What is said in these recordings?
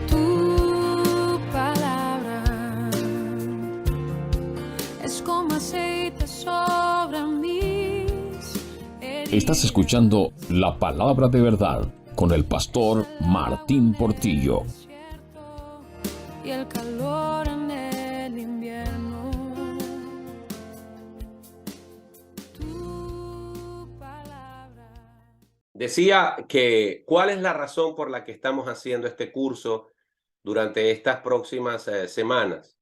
Tu palabra es como aceite sobre mis heridas. Estás escuchando La Palabra de Verdad con el pastor Martín Portillo. Y el calor en el invierno. Tu palabra. Decía que ¿cuál es la razón por la que estamos haciendo este curso durante estas próximas semanas?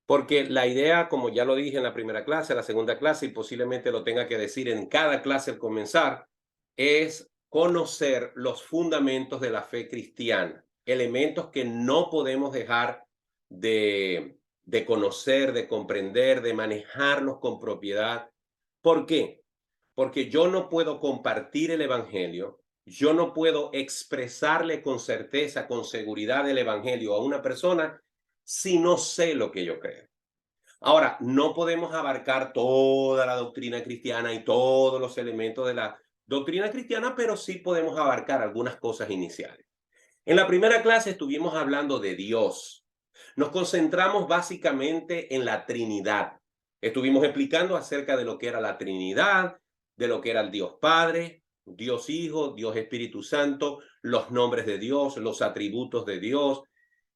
Porque la idea, como ya lo dije en la primera clase, la segunda clase y posiblemente lo tenga que decir en cada clase al comenzar, es conocer los fundamentos de la fe cristiana, elementos que no podemos dejar de conocer, de comprender, de manejarlos con propiedad. ¿Por qué? Porque yo no puedo compartir el evangelio, yo no puedo expresarle con certeza, con seguridad el evangelio a una persona si no sé lo que yo creo. Ahora, no podemos abarcar toda la doctrina cristiana y todos los elementos de la doctrina cristiana, pero sí podemos abarcar algunas cosas iniciales. En la primera clase estuvimos hablando de Dios. Nos concentramos básicamente en la Trinidad. Estuvimos explicando acerca de lo que era la Trinidad, de lo que era el Dios Padre, Dios Hijo, Dios Espíritu Santo, los nombres de Dios, los atributos de Dios,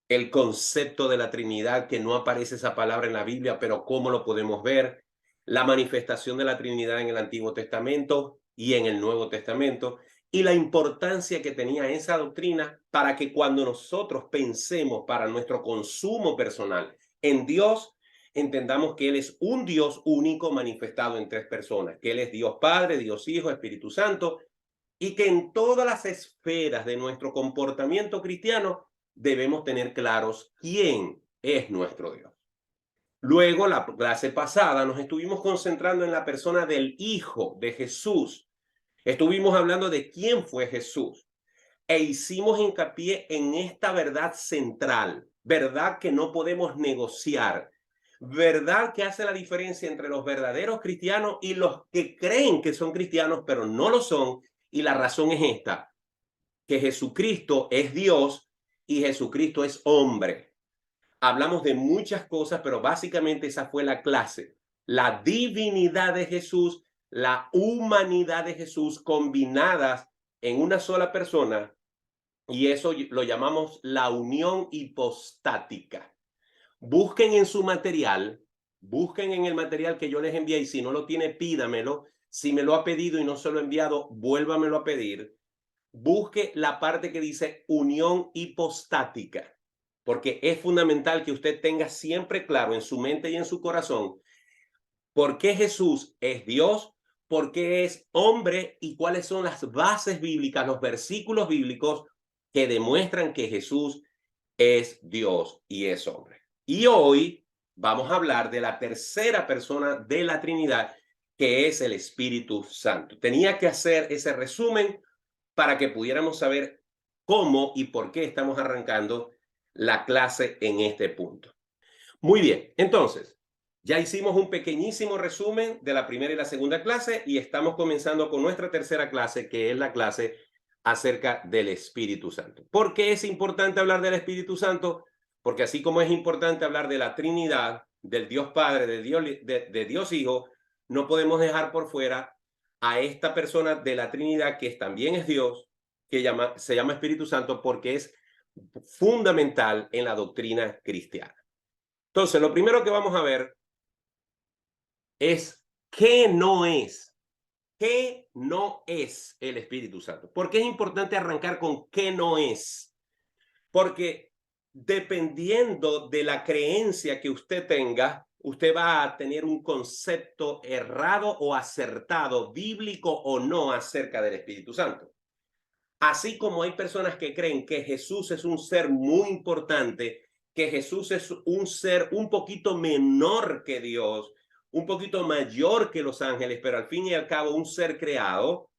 el concepto de la Trinidad, que no aparece esa palabra en la Biblia, pero cómo lo podemos ver, la manifestación de la Trinidad en el Antiguo Testamento y en el Nuevo Testamento, y la importancia que tenía esa doctrina para que cuando nosotros pensemos para nuestro consumo personal en Dios, entendamos que Él es un Dios único manifestado en tres personas, que Él es Dios Padre, Dios Hijo, Espíritu Santo, y que en todas las esferas de nuestro comportamiento cristiano debemos tener claros quién es nuestro Dios. Luego, la clase pasada, nos estuvimos concentrando en la persona del Hijo de Jesús. Estuvimos hablando de quién fue Jesús e hicimos hincapié en esta verdad central, verdad que no podemos negociar, verdad que hace la diferencia entre los verdaderos cristianos y los que creen que son cristianos pero no lo son, y la razón es esta, que Jesucristo es Dios y Jesucristo es hombre. Hablamos de muchas cosas, pero básicamente esa fue la clase. La divinidad de Jesús, la humanidad de Jesús combinadas en una sola persona, y eso lo llamamos la unión hipostática. Busquen en su material, busquen en el material que yo les envié, y si no lo tiene, pídamelo. Si me lo ha pedido y no se lo he enviado, vuélvamelo a pedir. Busque la parte que dice unión hipostática, porque es fundamental que usted tenga siempre claro en su mente y en su corazón por qué Jesús es Dios, por qué es hombre y cuáles son las bases bíblicas, los versículos bíblicos que demuestran que Jesús es Dios y es hombre. Y hoy vamos a hablar de la tercera persona de la Trinidad, que es el Espíritu Santo. Tenía que hacer ese resumen para que pudiéramos saber cómo y por qué estamos arrancando la clase en este punto. Muy bien, entonces, ya hicimos un pequeñísimo resumen de la primera y la segunda clase y estamos comenzando con nuestra tercera clase, que es la clase acerca del Espíritu Santo. ¿Por qué es importante hablar del Espíritu Santo? Porque así como es importante hablar de la Trinidad, del Dios Padre, de Dios Hijo, no podemos dejar por fuera a esta persona de la Trinidad, que también es Dios, que se llama Espíritu Santo, porque es fundamental en la doctrina cristiana. Entonces, lo primero que vamos a ver es qué no es. ¿Qué no es el Espíritu Santo? ¿Por qué es importante arrancar con qué no es? Porque dependiendo de la creencia que usted tenga, usted va a tener un concepto errado o acertado, bíblico o no, acerca del Espíritu Santo. Así como hay personas que creen que Jesús es un ser muy importante, que Jesús es un ser un poquito menor que Dios, un poquito mayor que los ángeles, pero al fin y al cabo un ser creado,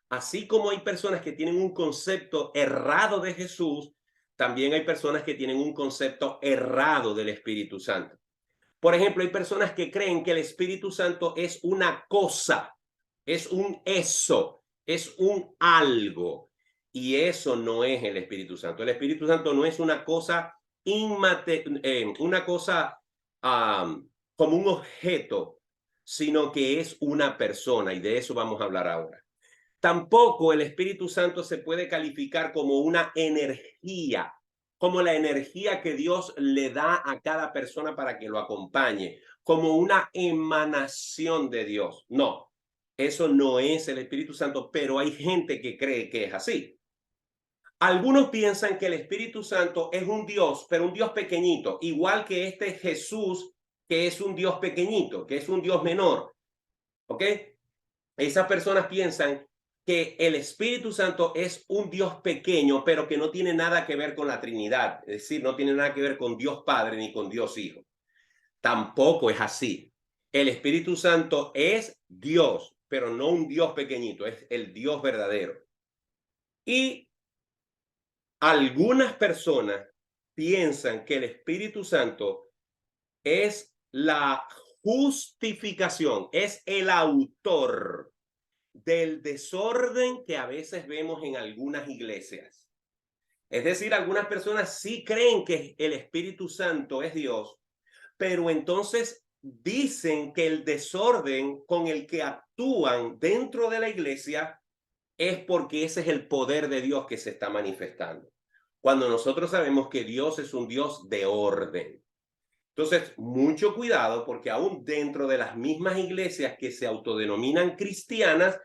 así como hay personas que tienen un concepto errado de Jesús, también hay personas que tienen un concepto errado del Espíritu Santo. Por ejemplo, hay personas que creen que el Espíritu Santo es una cosa, es un eso, es un algo. Y eso no es el Espíritu Santo. El Espíritu Santo no es una cosa, como un objeto, sino que es una persona, y de eso vamos a hablar ahora. Tampoco el Espíritu Santo se puede calificar como una energía, como la energía que Dios le da a cada persona para que lo acompañe, como una emanación de Dios. No, eso no es el Espíritu Santo, pero hay gente que cree que es así. Algunos piensan que el Espíritu Santo es un Dios, pero un Dios pequeñito, igual que este Jesús, que es un Dios pequeñito, que es un Dios menor. ¿Ok? Esas personas piensan que el Espíritu Santo es un Dios pequeño, pero que no tiene nada que ver con la Trinidad, es decir, no tiene nada que ver con Dios Padre ni con Dios Hijo. Tampoco es así. El Espíritu Santo es Dios, pero no un Dios pequeñito, es el Dios verdadero. Y algunas personas piensan que el Espíritu Santo es la justificación, es el autor del desorden que a veces vemos en algunas iglesias. Es decir, algunas personas sí creen que el Espíritu Santo es Dios, pero entonces dicen que el desorden con el que actúan dentro de la iglesia es porque ese es el poder de Dios que se está manifestando. Cuando nosotros sabemos que Dios es un Dios de orden. Entonces, mucho cuidado, porque aún dentro de las mismas iglesias que se autodenominan cristianas,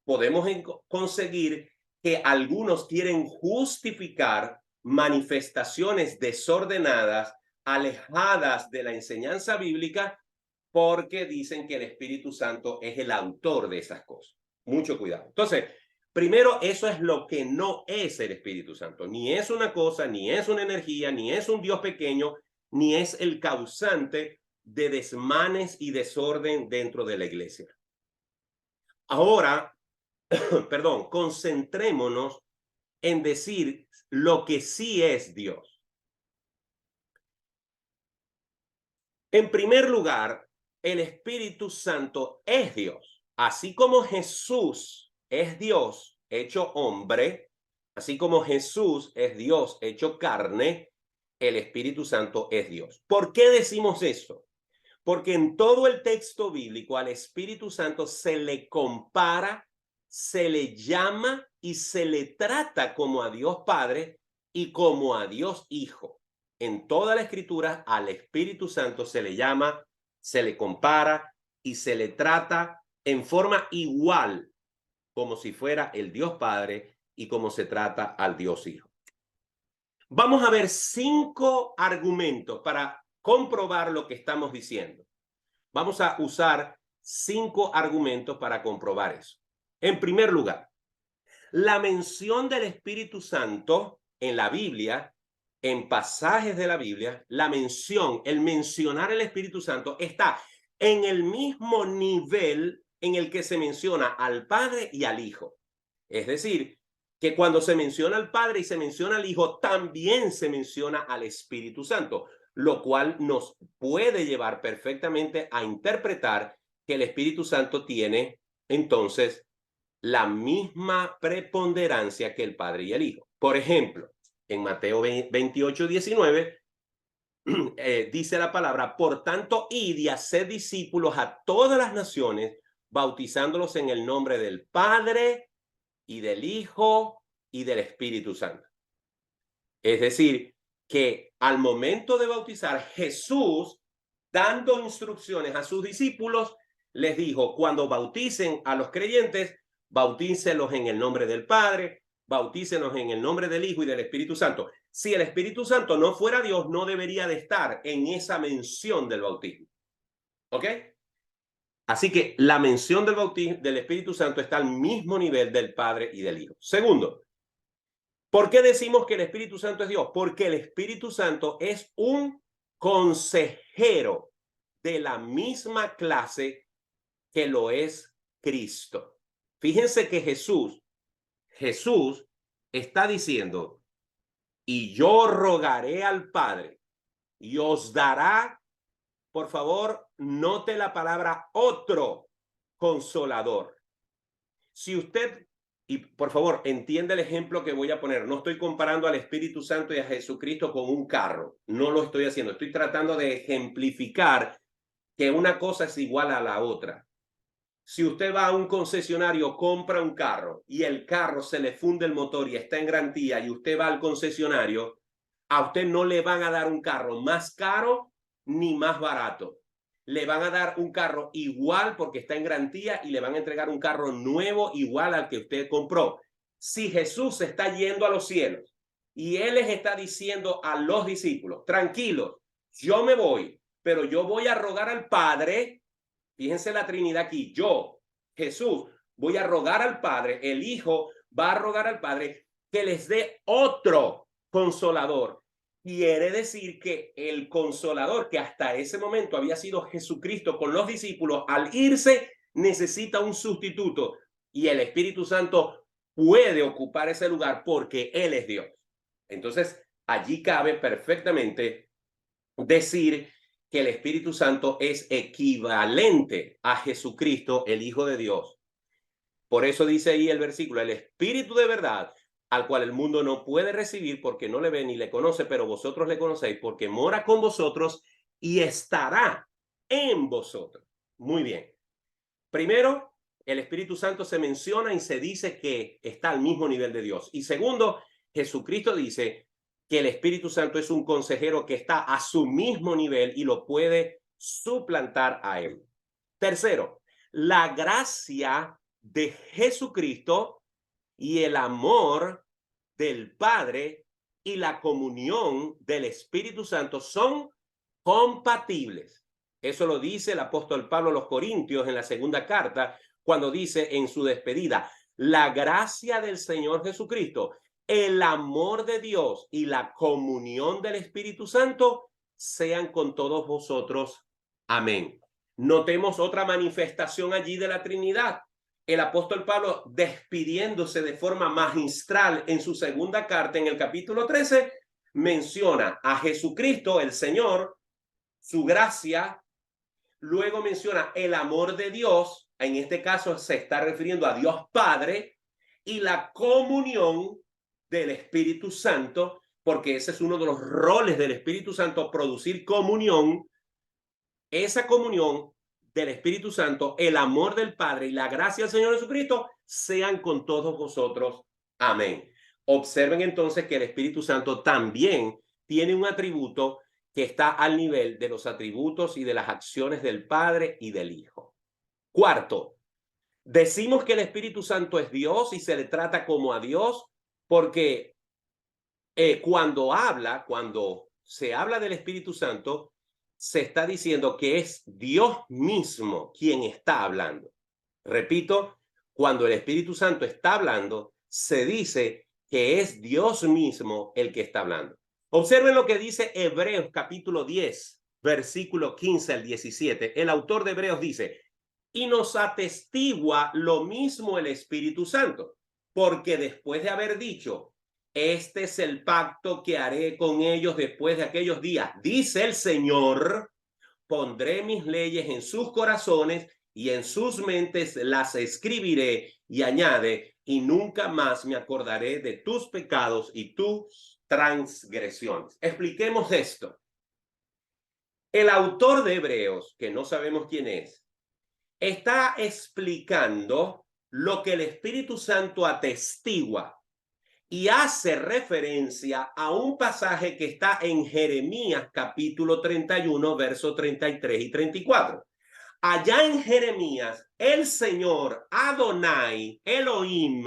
podemos conseguir que algunos quieren justificar manifestaciones desordenadas, alejadas de la enseñanza bíblica, porque dicen que el Espíritu Santo es el autor de esas cosas. Mucho cuidado. Entonces, primero, eso es lo que no es el Espíritu Santo. Ni es una cosa, ni es una energía, ni es un Dios pequeño, ni es el causante de desmanes y desorden dentro de la iglesia. Ahora, perdón, concentrémonos en decir lo que sí es Dios. En primer lugar, el Espíritu Santo es Dios. Así como Jesús es Dios hecho hombre, así como Jesús es Dios hecho carne, el Espíritu Santo es Dios. ¿Por qué decimos esto? Porque en todo el texto bíblico al Espíritu Santo se le compara, se le llama y se le trata como a Dios Padre y como a Dios Hijo. En toda la Escritura al Espíritu Santo se le llama, se le compara y se le trata en forma igual como si fuera el Dios Padre y como se trata al Dios Hijo. Vamos a ver 5 argumentos para comprobar lo que estamos diciendo. Vamos a usar 5 argumentos para comprobar eso. En primer lugar, la mención del Espíritu Santo en la Biblia, en pasajes de la Biblia, el mencionar el Espíritu Santo está en el mismo nivel en el que se menciona al Padre y al Hijo. Es decir, que cuando se menciona al Padre y se menciona al Hijo, también se menciona al Espíritu Santo, lo cual nos puede llevar perfectamente a interpretar que el Espíritu Santo tiene entonces la misma preponderancia que el Padre y el Hijo. Por ejemplo, en Mateo 28:19 dice la palabra: por tanto, id y haced discípulos a todas las naciones, bautizándolos en el nombre del Padre y del Hijo y del Espíritu Santo. Es decir, que al momento de bautizar, Jesús, dando instrucciones a sus discípulos, les dijo: cuando bauticen a los creyentes, bautícenlos en el nombre del Padre, bautícenlos en el nombre del Hijo y del Espíritu Santo. Si el Espíritu Santo no fuera Dios, no debería de estar en esa mención del bautismo. ¿Ok? Así que la mención del bautismo del Espíritu Santo está al mismo nivel del Padre y del Hijo. Segundo, ¿por qué decimos que el Espíritu Santo es Dios? Porque el Espíritu Santo es un consejero de la misma clase que lo es Cristo. Fíjense que Jesús está diciendo: y yo rogaré al Padre y os dará, por favor, note la palabra, otro consolador. Si usted Y por favor, entiende el ejemplo que voy a poner. No estoy comparando al Espíritu Santo y a Jesucristo con un carro. No lo estoy haciendo. Estoy tratando de ejemplificar que una cosa es igual a la otra. Si usted va a un concesionario, compra un carro y el carro se le funde el motor y está en garantía y usted va al concesionario, a usted no le van a dar un carro más caro ni más barato. Le van a dar un carro igual porque está en garantía y le van a entregar un carro nuevo igual al que usted compró. Si Jesús está yendo a los cielos y Él les está diciendo a los discípulos, tranquilos, yo me voy, pero yo voy a rogar al Padre. Fíjense la Trinidad aquí. Yo, Jesús, voy a rogar al Padre. El Hijo va a rogar al Padre que les dé otro consolador. Quiere decir que el consolador, que hasta ese momento había sido Jesucristo con los discípulos, al irse necesita un sustituto. Y el Espíritu Santo puede ocupar ese lugar porque Él es Dios. Entonces, allí cabe perfectamente decir que el Espíritu Santo es equivalente a Jesucristo, el Hijo de Dios. Por eso dice ahí el versículo, el Espíritu de verdad, al cual el mundo no puede recibir porque no le ve ni le conoce, pero vosotros le conocéis porque mora con vosotros y estará en vosotros. Muy bien. Primero, el Espíritu Santo se menciona y se dice que está al mismo nivel de Dios. Y segundo, Jesucristo dice que el Espíritu Santo es un consejero que está a su mismo nivel y lo puede suplantar a él. Tercero, la gracia de Jesucristo y el amor del Padre y la comunión del Espíritu Santo son compatibles. Eso lo dice el apóstol Pablo a los Corintios en la segunda carta, cuando dice en su despedida, la gracia del Señor Jesucristo, el amor de Dios y la comunión del Espíritu Santo sean con todos vosotros. Amén. Notemos otra manifestación allí de la Trinidad. El apóstol Pablo, despidiéndose de forma magistral en su segunda carta, en el capítulo 13, menciona a Jesucristo, el Señor, su gracia, luego menciona el amor de Dios, en este caso se está refiriendo a Dios Padre, y la comunión del Espíritu Santo, porque ese es uno de los roles del Espíritu Santo, producir comunión. Esa comunión del Espíritu Santo, el amor del Padre y la gracia del Señor Jesucristo sean con todos vosotros. Amén. Observen entonces que el Espíritu Santo también tiene un atributo que está al nivel de los atributos y de las acciones del Padre y del Hijo. Cuarto, decimos que el Espíritu Santo es Dios y se le trata como a Dios porque cuando se habla del Espíritu Santo, se está diciendo que es Dios mismo quien está hablando. Repito, cuando el Espíritu Santo está hablando, se dice que es Dios mismo el que está hablando. Observen lo que dice Hebreos capítulo 10, versículo 15 al 17. El autor de Hebreos dice, y nos atestigua lo mismo el Espíritu Santo, porque después de haber dicho, este es el pacto que haré con ellos después de aquellos días, dice el Señor, pondré mis leyes en sus corazones y en sus mentes las escribiré, y añade, y nunca más me acordaré de tus pecados y tus transgresiones. Expliquemos esto. El autor de Hebreos, que no sabemos quién es, está explicando lo que el Espíritu Santo atestigua y hace referencia a un pasaje que está en Jeremías capítulo 31, versos 33 y 34. Allá en Jeremías, el Señor Adonai, Elohim,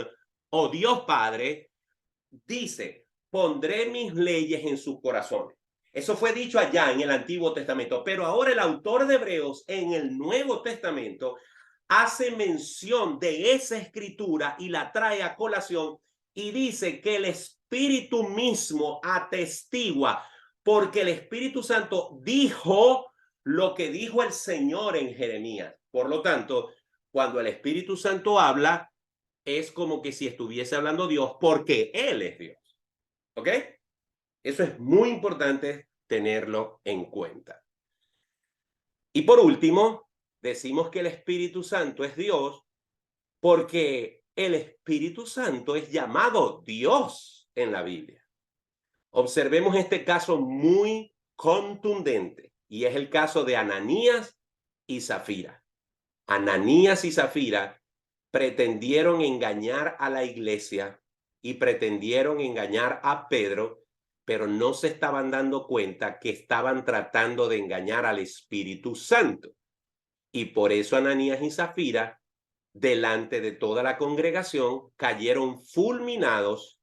o Dios Padre, dice, pondré mis leyes en sus corazones. Eso fue dicho allá en el Antiguo Testamento, pero ahora el autor de Hebreos en el Nuevo Testamento hace mención de esa escritura y la trae a colación y dice que el Espíritu mismo atestigua, porque el Espíritu Santo dijo lo que dijo el Señor en Jeremías. Por lo tanto, cuando el Espíritu Santo habla, es como que si estuviese hablando Dios, porque Él es Dios. ¿Ok? Eso es muy importante tenerlo en cuenta. Y por último, decimos que el Espíritu Santo es Dios porque el Espíritu Santo es llamado Dios en la Biblia. Observemos este caso muy contundente y es el caso de Ananías y Zafira. Ananías y Zafira pretendieron engañar a la iglesia y pretendieron engañar a Pedro, pero no se estaban dando cuenta que estaban tratando de engañar al Espíritu Santo. Y por eso Ananías y Zafira, delante de toda la congregación, cayeron fulminados,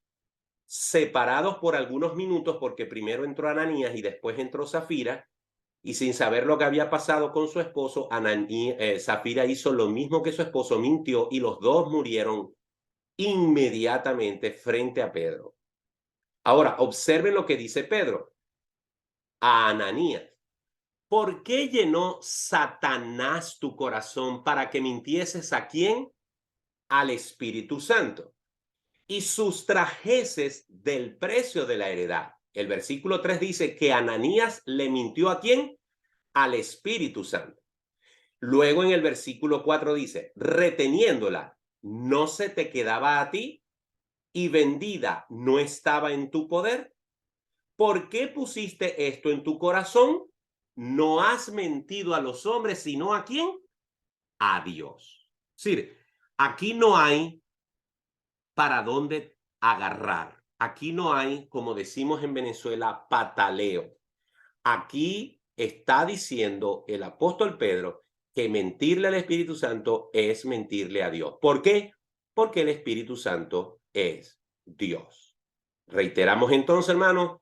separados por algunos minutos, porque primero entró Ananías y después entró Zafira, y sin saber lo que había pasado con su esposo, Zafira hizo lo mismo que su esposo, mintió, y los dos murieron inmediatamente frente a Pedro. Ahora, observen lo que dice Pedro a Ananías. ¿Por qué llenó Satanás tu corazón para que mintieses a quién? Al Espíritu Santo, y sustrajeses del precio de la heredad. El versículo 3 dice que Ananías le mintió ¿a quién? Al Espíritu Santo. Luego en el versículo 4 dice, reteniéndola, ¿no se te quedaba a ti? Y vendida, ¿no estaba en tu poder? ¿Por qué pusiste esto en tu corazón? No has mentido a los hombres, sino ¿a quién? A Dios. Es decir, aquí no hay para dónde agarrar. Aquí no hay, como decimos en Venezuela, pataleo. Aquí está diciendo el apóstol Pedro que mentirle al Espíritu Santo es mentirle a Dios. ¿Por qué? Porque el Espíritu Santo es Dios. Reiteramos entonces, hermanos,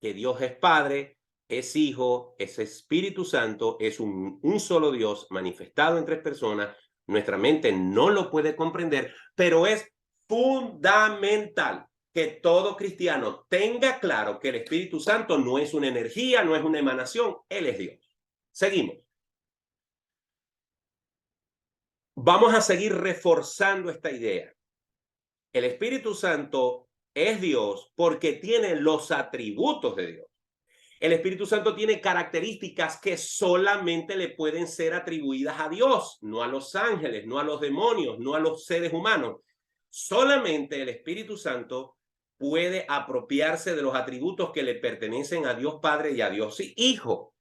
que Dios es Padre, es Hijo, es Espíritu Santo, es un solo Dios manifestado en tres personas. Nuestra mente no lo puede comprender, pero es fundamental que todo cristiano tenga claro que el Espíritu Santo no es una energía, no es una emanación, Él es Dios. Seguimos. Vamos a seguir reforzando esta idea. El Espíritu Santo es Dios porque tiene los atributos de Dios. El Espíritu Santo tiene características que solamente le pueden ser atribuidas a Dios, no a los ángeles, no a los demonios, no a los seres humanos. Solamente el Espíritu Santo puede apropiarse de los atributos que le pertenecen a Dios Padre y a Dios Hijo.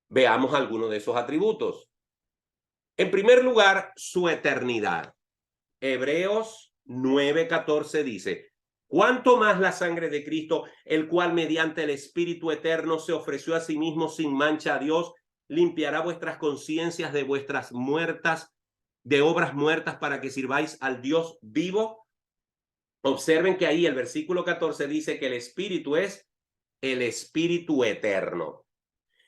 Veamos algunos de esos atributos. En primer lugar, su eternidad. Hebreos 9:14 dice, ¿cuánto más la sangre de Cristo, el cual mediante el Espíritu eterno se ofreció a sí mismo sin mancha a Dios, limpiará vuestras conciencias de vuestras de obras muertas para que sirváis al Dios vivo? Observen que ahí el versículo 14 dice que el Espíritu es el Espíritu eterno.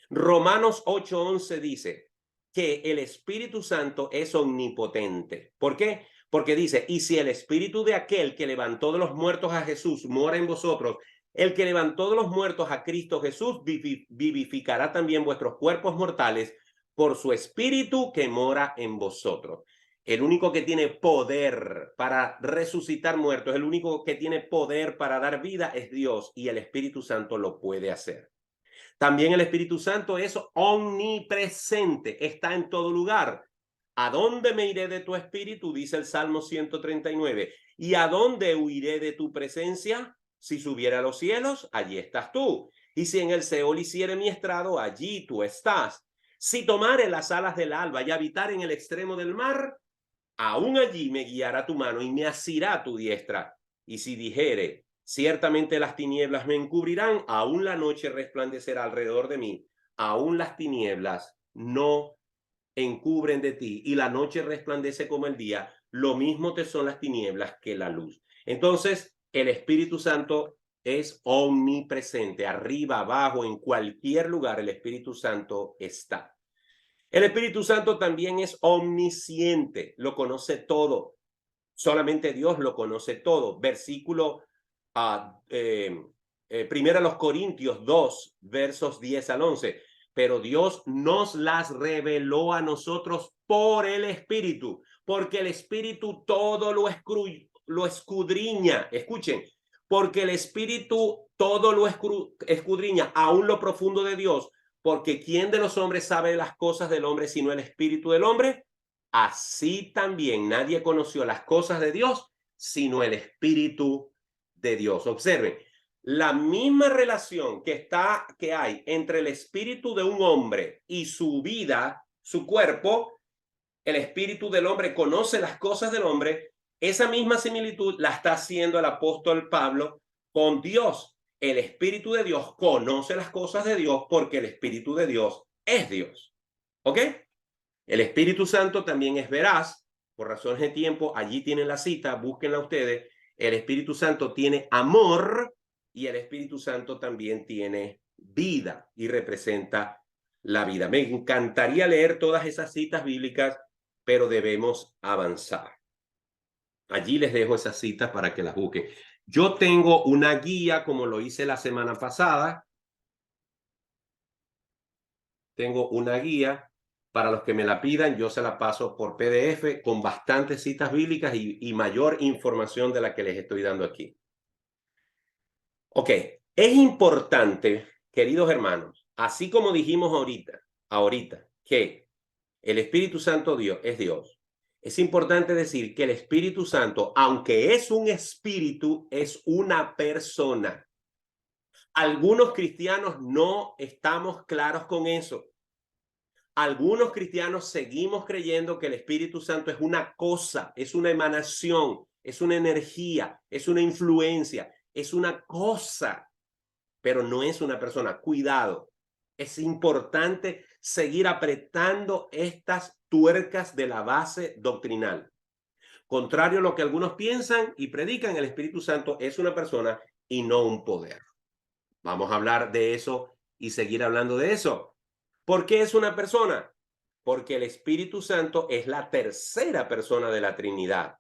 Romanos 8:11 dice que el Espíritu Santo es omnipotente. ¿Por qué? Porque dice, y si el Espíritu de aquel que levantó de los muertos a Jesús mora en vosotros, el que levantó de los muertos a Cristo Jesús vivificará también vuestros cuerpos mortales por su Espíritu que mora en vosotros. El único que tiene poder para resucitar muertos, el único que tiene poder para dar vida es Dios, y el Espíritu Santo lo puede hacer. También el Espíritu Santo es omnipresente, está en todo lugar. ¿A dónde me iré de tu espíritu? Dice el Salmo 139. ¿Y a dónde huiré de tu presencia? Si subiera a los cielos, allí estás tú. Y si en el Seol hiciere mi estrado, allí tú estás. Si tomare las alas del alba y habitar en el extremo del mar, aún allí me guiará tu mano y me asirá tu diestra. Y si dijere, ciertamente las tinieblas me encubrirán, aún la noche resplandecerá alrededor de mí, aún las tinieblas no encubren de ti, y la noche resplandece como el día, lo mismo te son las tinieblas que la luz. Entonces, el Espíritu Santo es omnipresente, arriba, abajo, en cualquier lugar el Espíritu Santo está. El Espíritu Santo también es omnisciente, lo conoce todo. Solamente Dios lo conoce todo. Versículo primero a los Corintios 2, versos 10 al 11. Pero Dios nos las reveló a nosotros por el Espíritu, porque el Espíritu todo lo escudriña. Escuchen, porque el Espíritu todo lo escudriña, aún lo profundo de Dios, porque ¿quién de los hombres sabe las cosas del hombre sino el Espíritu del hombre? así también nadie conoció las cosas de Dios, sino el Espíritu de Dios. Observen, la misma relación que hay entre el espíritu de un hombre y su vida, su cuerpo, el espíritu del hombre conoce las cosas del hombre, esa misma similitud la está haciendo el apóstol Pablo con Dios. El espíritu de Dios conoce las cosas de Dios porque el espíritu de Dios es Dios. ¿Ok? El Espíritu Santo también es veraz, por razones de tiempo, allí tienen la cita, búsquenla ustedes. El Espíritu Santo tiene amor y el Espíritu Santo también tiene vida y representa la vida. Me encantaría leer todas esas citas bíblicas, pero debemos avanzar. Allí les dejo esas citas para que las busquen. Yo tengo una guía, como lo hice la semana pasada. Tengo una guía. Para los que me la pidan, yo se la paso por PDF con bastantes citas bíblicas y mayor información de la que les estoy dando aquí. Ok, es importante, queridos hermanos, así como dijimos ahorita que el Espíritu Santo Dios es Dios, es importante decir que el Espíritu Santo, aunque es un espíritu, es una persona. Algunos cristianos no estamos claros con eso. Algunos cristianos seguimos creyendo que el Espíritu Santo es una cosa, es una emanación, es una energía, es una influencia, es una cosa, pero no es una persona. Cuidado, es importante seguir apretando estas tuercas de la base doctrinal. Contrario a lo que algunos piensan y predican, el Espíritu Santo es una persona y no un poder. Vamos a hablar de eso y seguir hablando de eso. ¿Por qué es una persona? Porque el Espíritu Santo es la tercera persona de la Trinidad.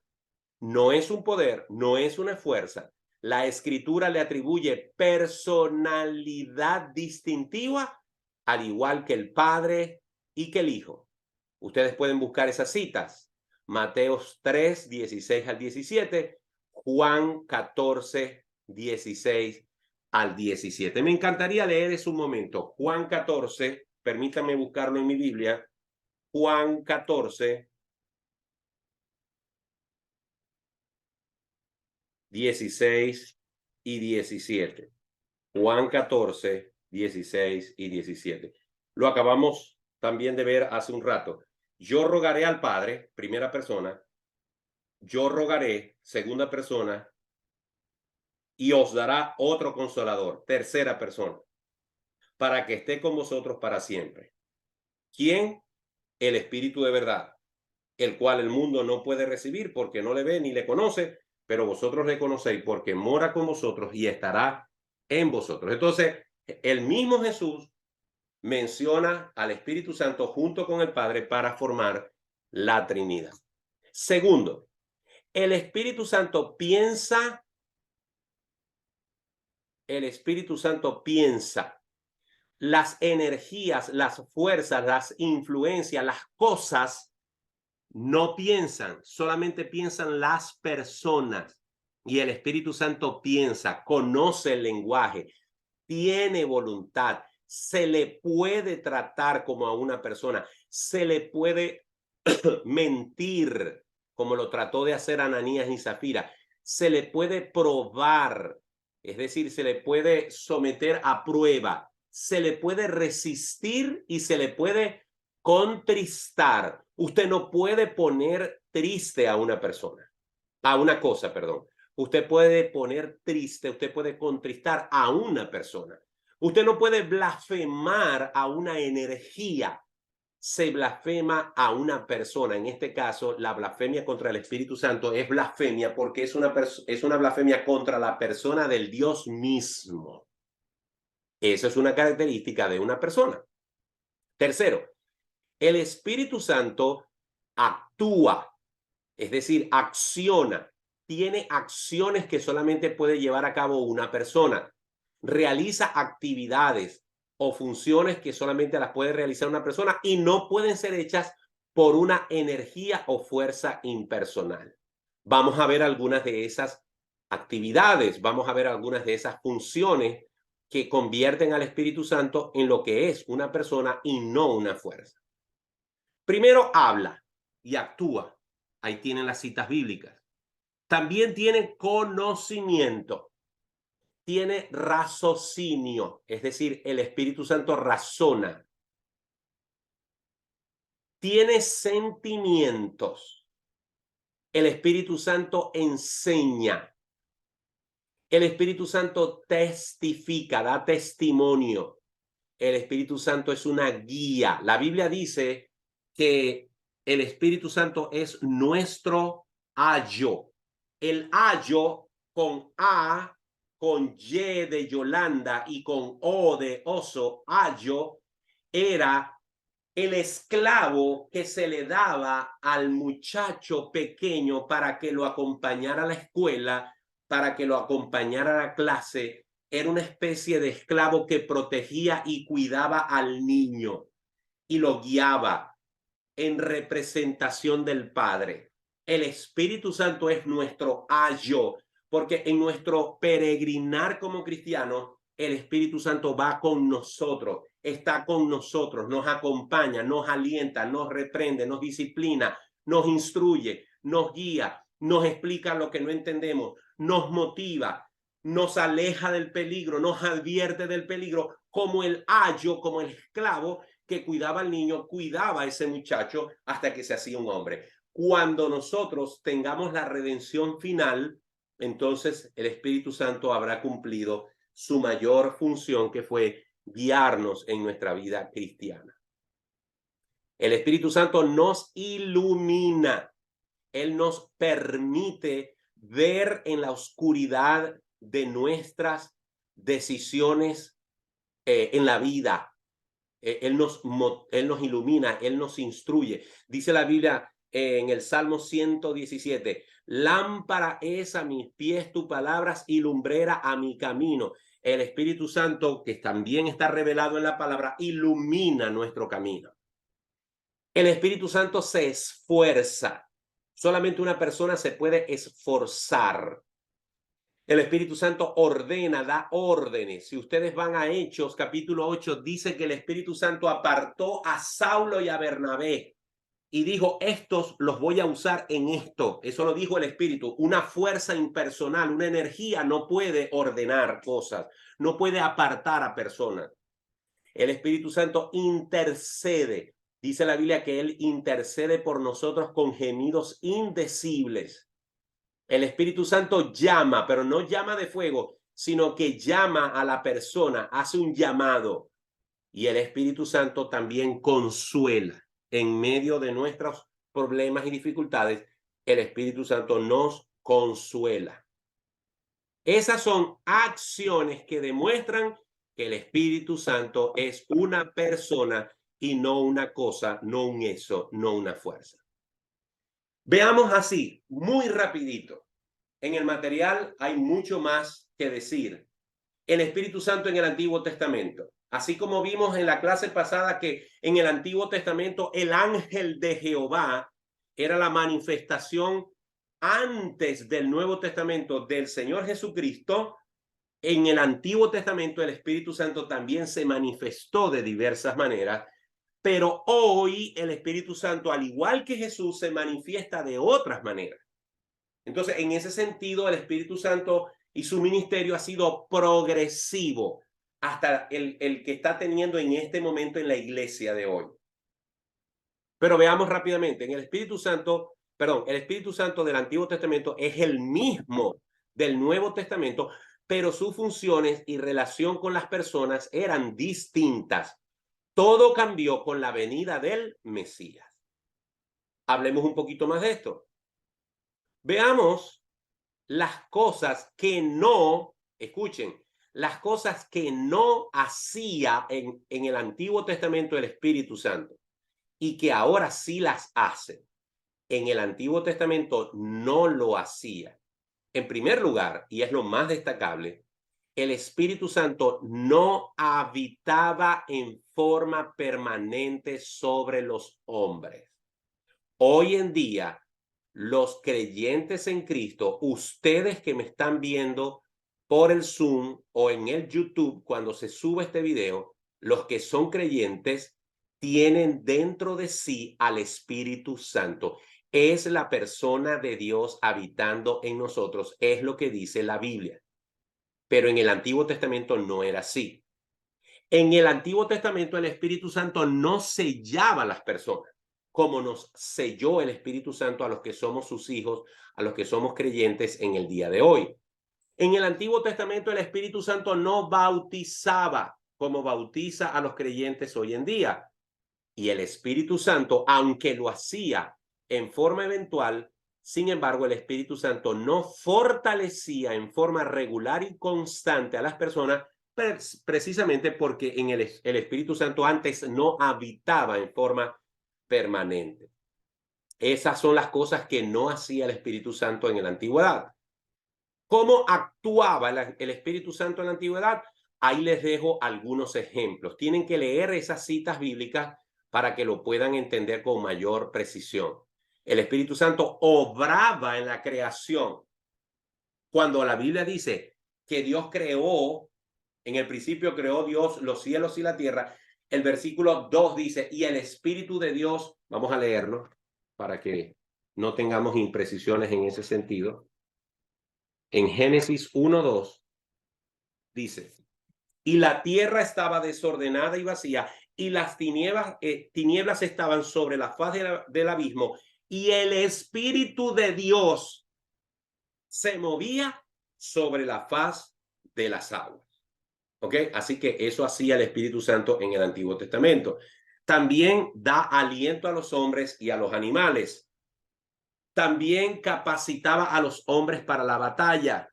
No es un poder, no es una fuerza. La Escritura le atribuye personalidad distintiva, al igual que el Padre y que el Hijo. Ustedes pueden buscar esas citas. Mateo 3, 16 al 17, Juan 14, 16 al 17. Me encantaría leer eso un momento. Juan 14, permítanme buscarlo en mi Biblia. Juan 14, 16 y 17. Juan 14, 16 y 17. Lo acabamos también de ver hace un rato. Yo rogaré al Padre, primera persona. Yo rogaré, segunda persona. Y os dará otro consolador, tercera persona, para que esté con vosotros para siempre. ¿Quién? El Espíritu de verdad, el cual el mundo no puede recibir porque no le ve ni le conoce, pero vosotros le conocéis porque mora con vosotros y estará en vosotros. Entonces, el mismo Jesús menciona al Espíritu Santo junto con el Padre para formar la Trinidad. Segundo, el Espíritu Santo piensa. El Espíritu Santo piensa. Las energías, las fuerzas, las influencias, las cosas no piensan, solamente piensan las personas. Y el Espíritu Santo piensa, conoce el lenguaje, tiene voluntad, se le puede tratar como a una persona, se le puede mentir, como lo trató de hacer Ananías y Zafira, se le puede probar, es decir, se le puede someter a prueba, se le puede resistir y se le puede contristar. Usted no puede poner triste a una persona, a una cosa, perdón. Usted puede poner triste, usted puede contristar a una persona. Usted no puede blasfemar a una energía. Se blasfema a una persona. En este caso, la blasfemia contra el Espíritu Santo es blasfemia porque es una blasfemia contra la persona del Dios mismo. Eso es una característica de una persona. Tercero, el Espíritu Santo actúa, es decir, acciona. Tiene acciones que solamente puede llevar a cabo una persona. Realiza actividades o funciones que solamente las puede realizar una persona y no pueden ser hechas por una energía o fuerza impersonal. Vamos a ver algunas de esas actividades, vamos a ver algunas de esas funciones que convierten al Espíritu Santo en lo que es una persona y no una fuerza. Primero habla, y actúa. Ahí tienen las citas bíblicas. También tiene conocimiento, tiene raciocinio, es decir, el Espíritu Santo razona. Tiene sentimientos. El Espíritu Santo enseña. El Espíritu Santo testifica, da testimonio. El Espíritu Santo es una guía. La Biblia dice que el Espíritu Santo es nuestro ayo. El ayo con A, con Y de Yolanda y con O de oso, ayo, era el esclavo que se le daba al muchacho pequeño para que lo acompañara a la escuela, para que lo acompañara a la clase. Era una especie de esclavo que protegía y cuidaba al niño y lo guiaba en representación del Padre. El Espíritu Santo es nuestro ayo, porque en nuestro peregrinar como cristianos, el Espíritu Santo va con nosotros, está con nosotros, nos acompaña, nos alienta, nos reprende, nos disciplina, nos instruye, nos guía, nos explica lo que no entendemos, nos motiva, nos aleja del peligro, nos advierte del peligro, como el ayo, como el esclavo que cuidaba al niño, cuidaba a ese muchacho hasta que se hacía un hombre. Cuando nosotros tengamos la redención final, entonces el Espíritu Santo habrá cumplido su mayor función, que fue guiarnos en nuestra vida cristiana. El Espíritu Santo nos ilumina. Él nos permite ver en la oscuridad de nuestras decisiones en la vida. Él nos ilumina, Él nos instruye. Dice la Biblia en el Salmo 117, lámpara es a mis pies tu palabras y lumbrera a mi camino. El Espíritu Santo, que también está revelado en la palabra, ilumina nuestro camino. El Espíritu Santo se esfuerza. Solamente una persona se puede esforzar. El Espíritu Santo ordena, da órdenes. Si ustedes van a Hechos, capítulo 8, dice que el Espíritu Santo apartó a Saulo y a Bernabé y dijo, estos los voy a usar en esto. Eso lo dijo el Espíritu. Una fuerza impersonal, una energía no puede ordenar cosas, no puede apartar a personas. El Espíritu Santo intercede. Dice la Biblia que Él intercede por nosotros con gemidos indecibles. El Espíritu Santo llama, pero no llama de fuego, sino que llama a la persona, hace un llamado. Y el Espíritu Santo también consuela. En medio de nuestros problemas y dificultades, el Espíritu Santo nos consuela. Esas son acciones que demuestran que el Espíritu Santo es una persona y no una cosa, no un eso, no una fuerza. Veamos así, muy rapidito. En el material hay mucho más que decir. El Espíritu Santo en el Antiguo Testamento. Así como vimos en la clase pasada que en el Antiguo Testamento el ángel de Jehová era la manifestación antes del Nuevo Testamento del Señor Jesucristo. En el Antiguo Testamento el Espíritu Santo también se manifestó de diversas maneras. Pero hoy el Espíritu Santo, al igual que Jesús, se manifiesta de otras maneras. Entonces, en ese sentido, el Espíritu Santo y su ministerio ha sido progresivo hasta el que está teniendo en este momento en la iglesia de hoy. Pero veamos rápidamente, el Espíritu Santo del Antiguo Testamento es el mismo del Nuevo Testamento, pero sus funciones y relación con las personas eran distintas. Todo cambió con la venida del Mesías. Hablemos un poquito más de esto. Veamos las cosas que no, escuchen, las cosas que no hacía en el Antiguo Testamento el Espíritu Santo y que ahora sí las hace. En el Antiguo Testamento no lo hacía. En primer lugar, y es lo más destacable, el Espíritu Santo no habitaba en forma permanente sobre los hombres. Hoy en día, los creyentes en Cristo, ustedes que me están viendo por el Zoom o en el YouTube cuando se sube este video, los que son creyentes tienen dentro de sí al Espíritu Santo. Es la persona de Dios habitando en nosotros, es lo que dice la Biblia. Pero en el Antiguo Testamento no era así. En el Antiguo Testamento el Espíritu Santo no sellaba a las personas, como nos selló el Espíritu Santo a los que somos sus hijos, a los que somos creyentes en el día de hoy. En el Antiguo Testamento el Espíritu Santo no bautizaba como bautiza a los creyentes hoy en día. Y el Espíritu Santo, aunque lo hacía en forma eventual, sin embargo, el Espíritu Santo no fortalecía en forma regular y constante a las personas, precisamente porque en el Espíritu Santo antes no habitaba en forma permanente. Esas son las cosas que no hacía el Espíritu Santo en la antigüedad. ¿Cómo actuaba el Espíritu Santo en la antigüedad? Ahí les dejo algunos ejemplos. Tienen que leer esas citas bíblicas para que lo puedan entender con mayor precisión. El Espíritu Santo obraba en la creación. Cuando la Biblia dice que Dios creó, en el principio creó Dios los cielos y la tierra, el versículo 2 dice, y el Espíritu de Dios, vamos a leerlo para que no tengamos imprecisiones en ese sentido. En Génesis 1:2 dice, y la tierra estaba desordenada y vacía, y las tinieblas estaban sobre la faz del abismo, y el Espíritu de Dios se movía sobre la faz de las aguas. ¿Ok? Así que eso hacía el Espíritu Santo en el Antiguo Testamento. También da aliento a los hombres y a los animales. También capacitaba a los hombres para la batalla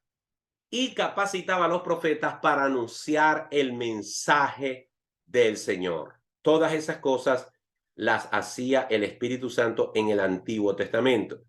y capacitaba a los profetas para anunciar el mensaje del Señor. Todas esas cosas las hacía el Espíritu Santo en el Antiguo Testamento.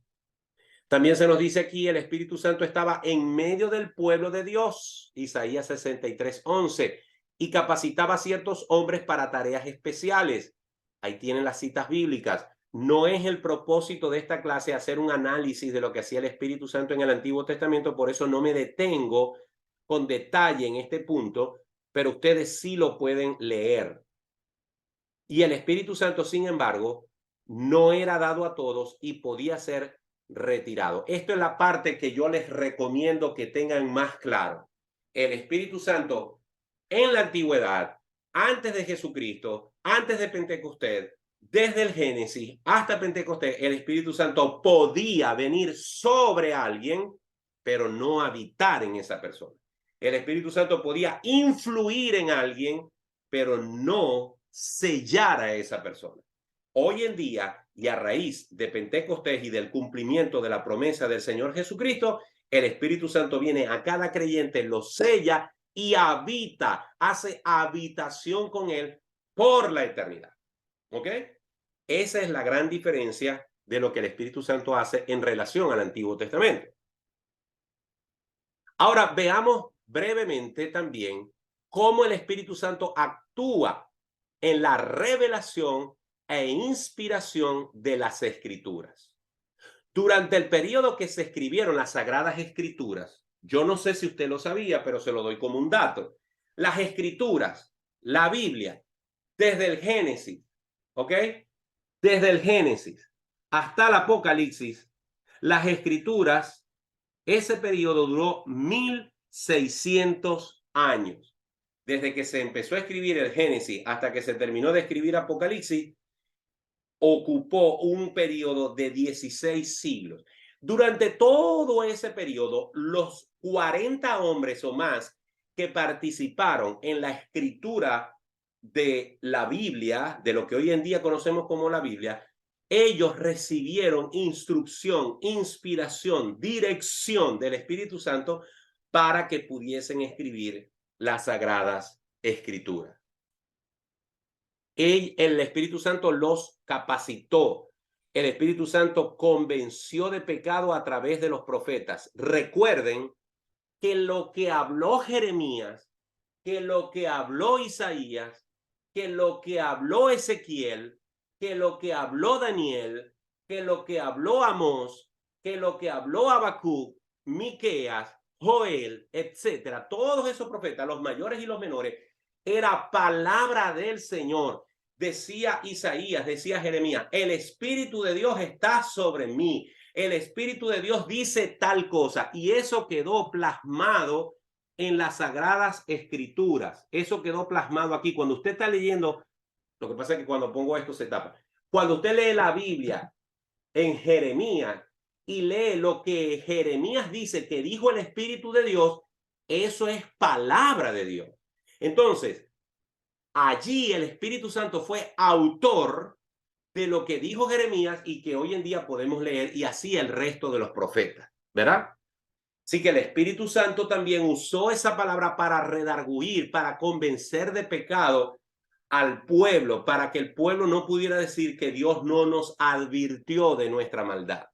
También se nos dice aquí, el Espíritu Santo estaba en medio del pueblo de Dios, Isaías 63:11, y capacitaba a ciertos hombres para tareas especiales. Ahí tienen las citas bíblicas. No es el propósito de esta clase hacer un análisis de lo que hacía el Espíritu Santo en el Antiguo Testamento, por eso no me detengo con detalle en este punto, pero ustedes sí lo pueden leer. Y el Espíritu Santo, sin embargo, no era dado a todos y podía ser retirado. Esto es la parte que yo les recomiendo que tengan más claro. El Espíritu Santo en la antigüedad, antes de Jesucristo, antes de Pentecostés, desde el Génesis hasta Pentecostés, el Espíritu Santo podía venir sobre alguien, pero no habitar en esa persona. El Espíritu Santo podía influir en alguien, pero no sellar a esa persona. Hoy en día, y a raíz de Pentecostés y del cumplimiento de la promesa del Señor Jesucristo, el Espíritu Santo viene a cada creyente, lo sella y habita, hace habitación con él por la eternidad. ¿Ok? Esa es la gran diferencia de lo que el Espíritu Santo hace en relación al Antiguo Testamento. Ahora veamos brevemente también cómo el Espíritu Santo actúa en la revelación e inspiración de las Escrituras. Durante el periodo que se escribieron las Sagradas Escrituras, yo no sé si usted lo sabía, pero se lo doy como un dato. Las Escrituras, la Biblia, desde el Génesis, ¿ok? Desde el Génesis hasta el Apocalipsis, las Escrituras, ese periodo duró 1600 años. Desde que se empezó a escribir el Génesis hasta que se terminó de escribir Apocalipsis, ocupó un periodo de 16 siglos. Durante todo ese periodo, los 40 hombres o más que participaron en la escritura de la Biblia, de lo que hoy en día conocemos como la Biblia, ellos recibieron instrucción, inspiración, dirección del Espíritu Santo para que pudiesen escribir las Sagradas Escrituras. El Espíritu Santo los capacitó. El Espíritu Santo convenció de pecado a través de los profetas. Recuerden que lo que habló Jeremías, que lo que habló Isaías, que lo que habló Ezequiel, que lo que habló Daniel, que lo que habló Amós, que lo que habló Habacuc, Miqueas, Joel, etcétera, todos esos profetas, los mayores y los menores, era palabra del Señor. decía Isaías, decía Jeremías, el Espíritu de Dios está sobre mí. El Espíritu de Dios dice tal cosa. Y eso quedó plasmado en las Sagradas Escrituras. Eso quedó plasmado aquí. Cuando usted está leyendo, lo que pasa es que cuando pongo esto se tapa. Cuando usted lee la Biblia en Jeremías y lee lo que Jeremías dice que dijo el Espíritu de Dios, eso es palabra de Dios. Entonces, allí el Espíritu Santo fue autor de lo que dijo Jeremías y que hoy en día podemos leer, y así el resto de los profetas, ¿verdad? Así que el Espíritu Santo también usó esa palabra para redarguir, para convencer de pecado al pueblo, para que el pueblo no pudiera decir que Dios no nos advirtió de nuestra maldad.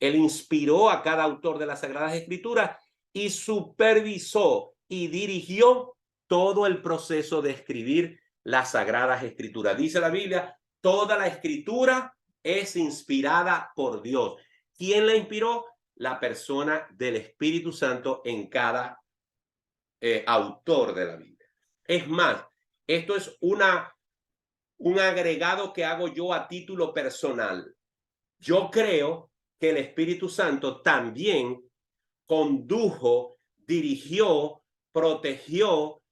Él inspiró a cada autor de las Sagradas Escrituras y supervisó y dirigió todo el proceso de escribir las Sagradas Escrituras. Dice la Biblia, toda la Escritura es inspirada por Dios. ¿Quién la inspiró? La persona del Espíritu Santo en cada autor de la Biblia. Es más, esto es un agregado que hago yo a título personal. Yo creo que el Espíritu Santo también condujo, dirigió, protegió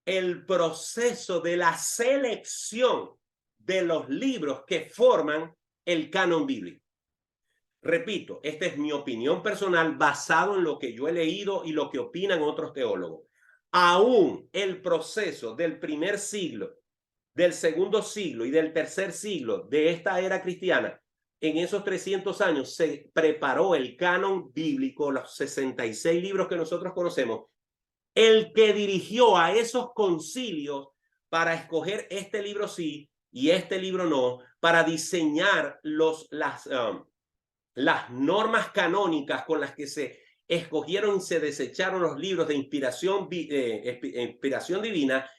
el proceso de la selección de los libros que forman el canon bíblico. Repito, esta es mi opinión personal basado en lo que yo he leído y lo que opinan otros teólogos. Aún el proceso del primer siglo, del segundo siglo y del tercer siglo de esta era cristiana, en esos 300 años se preparó el canon bíblico, los 66 libros que nosotros conocemos, el que dirigió a esos concilios para escoger este libro sí y este libro no, para diseñar las normas canónicas con las que se escogieron y se desecharon los libros de inspiración divina.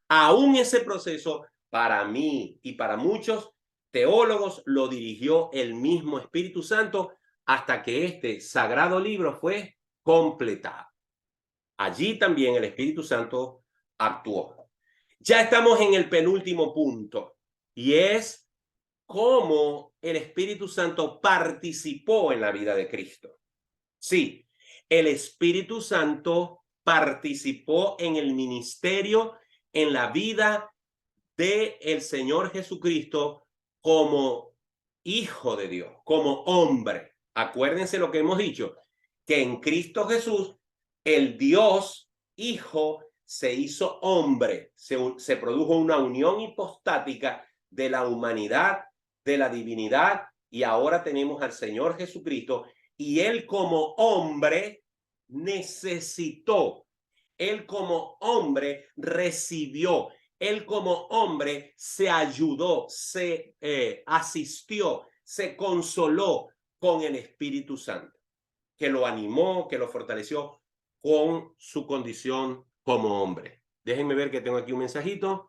Aún ese proceso, para mí y para muchos teólogos, lo dirigió el mismo Espíritu Santo hasta que este sagrado libro fue completado. Allí también el Espíritu Santo actuó. Ya estamos en el penúltimo punto, y es cómo el Espíritu Santo participó en la vida de Cristo. Sí, el Espíritu Santo participó en el ministerio, en la vida del Señor Jesucristo como Hijo de Dios, como hombre. Acuérdense lo que hemos dicho, que en Cristo Jesús, el Dios Hijo se hizo hombre, se produjo una unión hipostática de la humanidad, de la divinidad, y ahora tenemos al Señor Jesucristo, y Él como hombre necesitó, Él como hombre recibió, Él como hombre se ayudó, se asistió, se consoló con el Espíritu Santo, que lo animó, que lo fortaleció con su condición como hombre. Déjenme ver que tengo aquí un mensajito.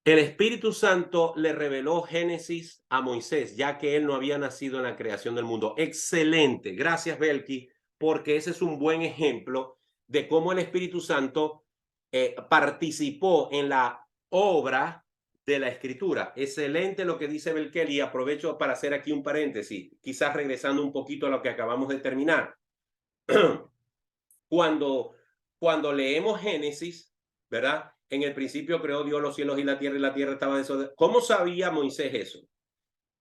El Espíritu Santo le reveló Génesis a Moisés, ya que él no había nacido en la creación del mundo. Excelente. Gracias, Belki, porque ese es un buen ejemplo de cómo el Espíritu Santo participó en la obra de la Escritura. Excelente lo que dice Belkel, y aprovecho para hacer aquí un paréntesis, quizás regresando un poquito a lo que acabamos de terminar. Cuando leemos Génesis, ¿verdad? En el principio creó Dios los cielos y la tierra estaba desordenada. ¿Cómo sabía Moisés eso?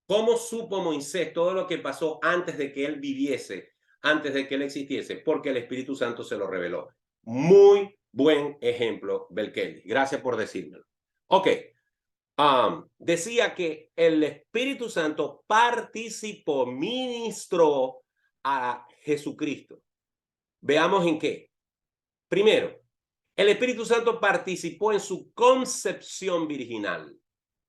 ¿Cómo supo Moisés todo lo que pasó antes de que él viviese, antes de que él existiese? Porque el Espíritu Santo se lo reveló. Muy buen ejemplo, Belkelly. Gracias por decírmelo. Ok. Decía que el Espíritu Santo participó, ministró a Jesucristo. Veamos en qué. Primero, el Espíritu Santo participó en su concepción virginal.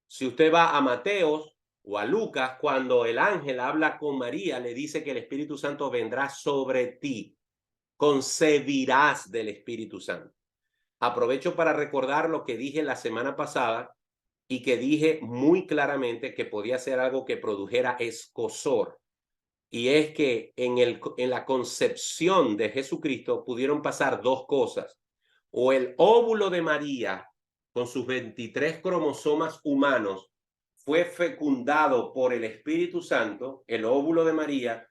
Si usted va a Mateos o a Lucas, cuando el ángel habla con María, le dice que el Espíritu Santo vendrá sobre ti. Concebirás del Espíritu Santo. Aprovecho para recordar lo que dije la semana pasada y que dije muy claramente que podía ser algo que produjera escozor. Y es que en la concepción de Jesucristo pudieron pasar dos cosas. O el óvulo de María con sus 23 cromosomas humanos, fue fecundado por el Espíritu Santo, el óvulo de María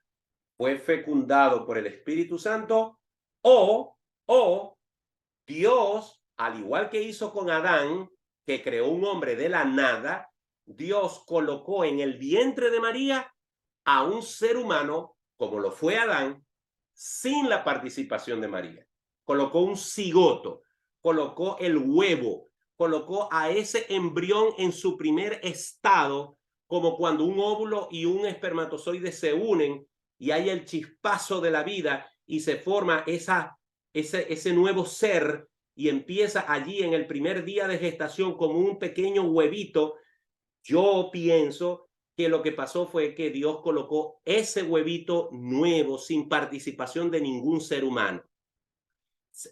fue fecundado por el Espíritu Santo, o Dios, al igual que hizo con Adán, que creó un hombre de la nada, Dios colocó en el vientre de María a un ser humano, como lo fue Adán, sin la participación de María. Colocó un cigoto, colocó el huevo, colocó a ese embrión en su primer estado, como cuando un óvulo y un espermatozoide se unen y hay el chispazo de la vida y se forma ese nuevo ser y empieza allí en el primer día de gestación como un pequeño huevito. Yo pienso que lo que pasó fue que Dios colocó ese huevito nuevo sin participación de ningún ser humano.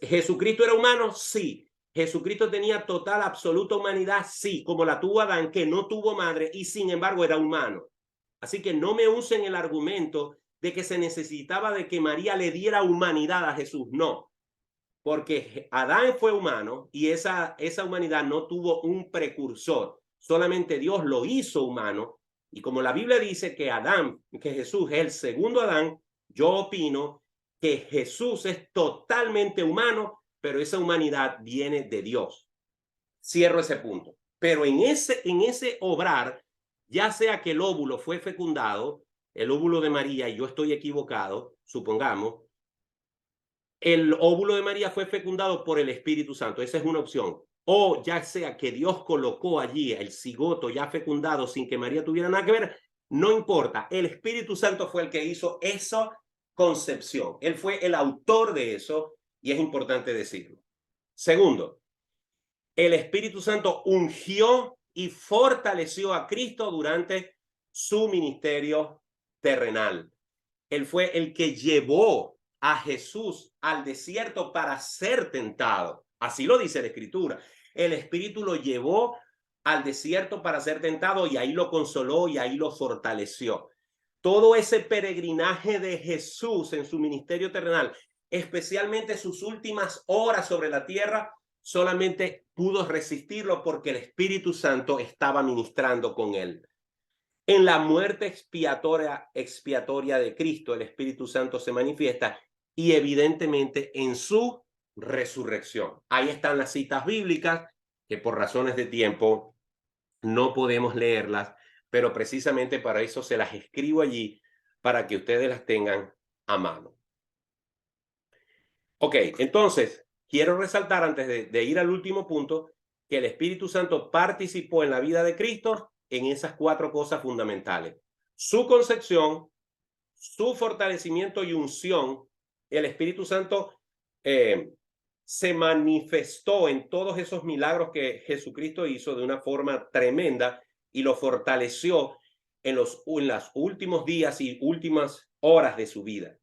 ¿Jesucristo era humano? Sí. ¿Jesucristo tenía total, absoluta humanidad? Sí, como la tuvo Adán, que no tuvo madre y sin embargo era humano. Así que no me usen el argumento de que se necesitaba de que María le diera humanidad a Jesús. No, porque Adán fue humano y esa humanidad no tuvo un precursor. Solamente Dios lo hizo humano. Y como la Biblia dice que Jesús es el segundo Adán, yo opino que Jesús es totalmente humano, pero esa humanidad viene de Dios. Cierro ese punto. Pero en ese obrar, ya sea que el óvulo fue fecundado, el óvulo de María, y yo estoy equivocado, supongamos, el óvulo de María fue fecundado por el Espíritu Santo. Esa es una opción. O ya sea que Dios colocó allí el cigoto ya fecundado sin que María tuviera nada que ver, no importa. El Espíritu Santo fue el que hizo esa concepción. Él fue el autor de eso y es importante decirlo. Segundo, el Espíritu Santo ungió y fortaleció a Cristo durante su ministerio terrenal. Él fue el que llevó a Jesús al desierto para ser tentado. Así lo dice la Escritura. El Espíritu lo llevó al desierto para ser tentado y ahí lo consoló y ahí lo fortaleció. Todo ese peregrinaje de Jesús en su ministerio terrenal, especialmente sus últimas horas sobre la tierra, solamente pudo resistirlo porque el Espíritu Santo estaba ministrando con él. En la muerte expiatoria de Cristo, el Espíritu Santo se manifiesta y evidentemente en su resurrección. Ahí están las citas bíblicas que por razones de tiempo no podemos leerlas, pero precisamente para eso se las escribo allí para que ustedes las tengan a mano. Ok, entonces quiero resaltar antes de ir al último punto que el Espíritu Santo participó en la vida de Cristo en esas 4 cosas fundamentales. Su concepción, su fortalecimiento y unción. El Espíritu Santo se manifestó en todos esos milagros que Jesucristo hizo de una forma tremenda y lo fortaleció en los últimos días y últimas horas de su vida.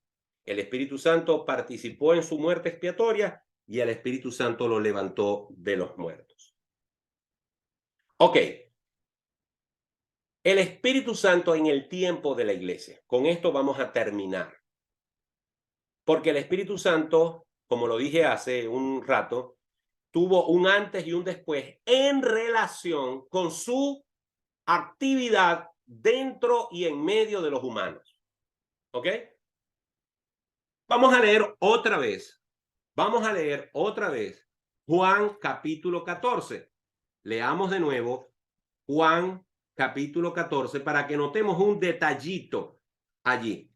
El Espíritu Santo participó en su muerte expiatoria y el Espíritu Santo lo levantó de los muertos. Ok. El Espíritu Santo en el tiempo de la iglesia. Con esto vamos a terminar. Porque el Espíritu Santo, como lo dije hace un rato, tuvo un antes y un después en relación con su actividad dentro y en medio de los humanos. ¿Ok? Vamos a leer otra vez. Vamos a leer otra vez Juan capítulo 14. Leamos de nuevo Juan capítulo 14 para que notemos un detallito allí.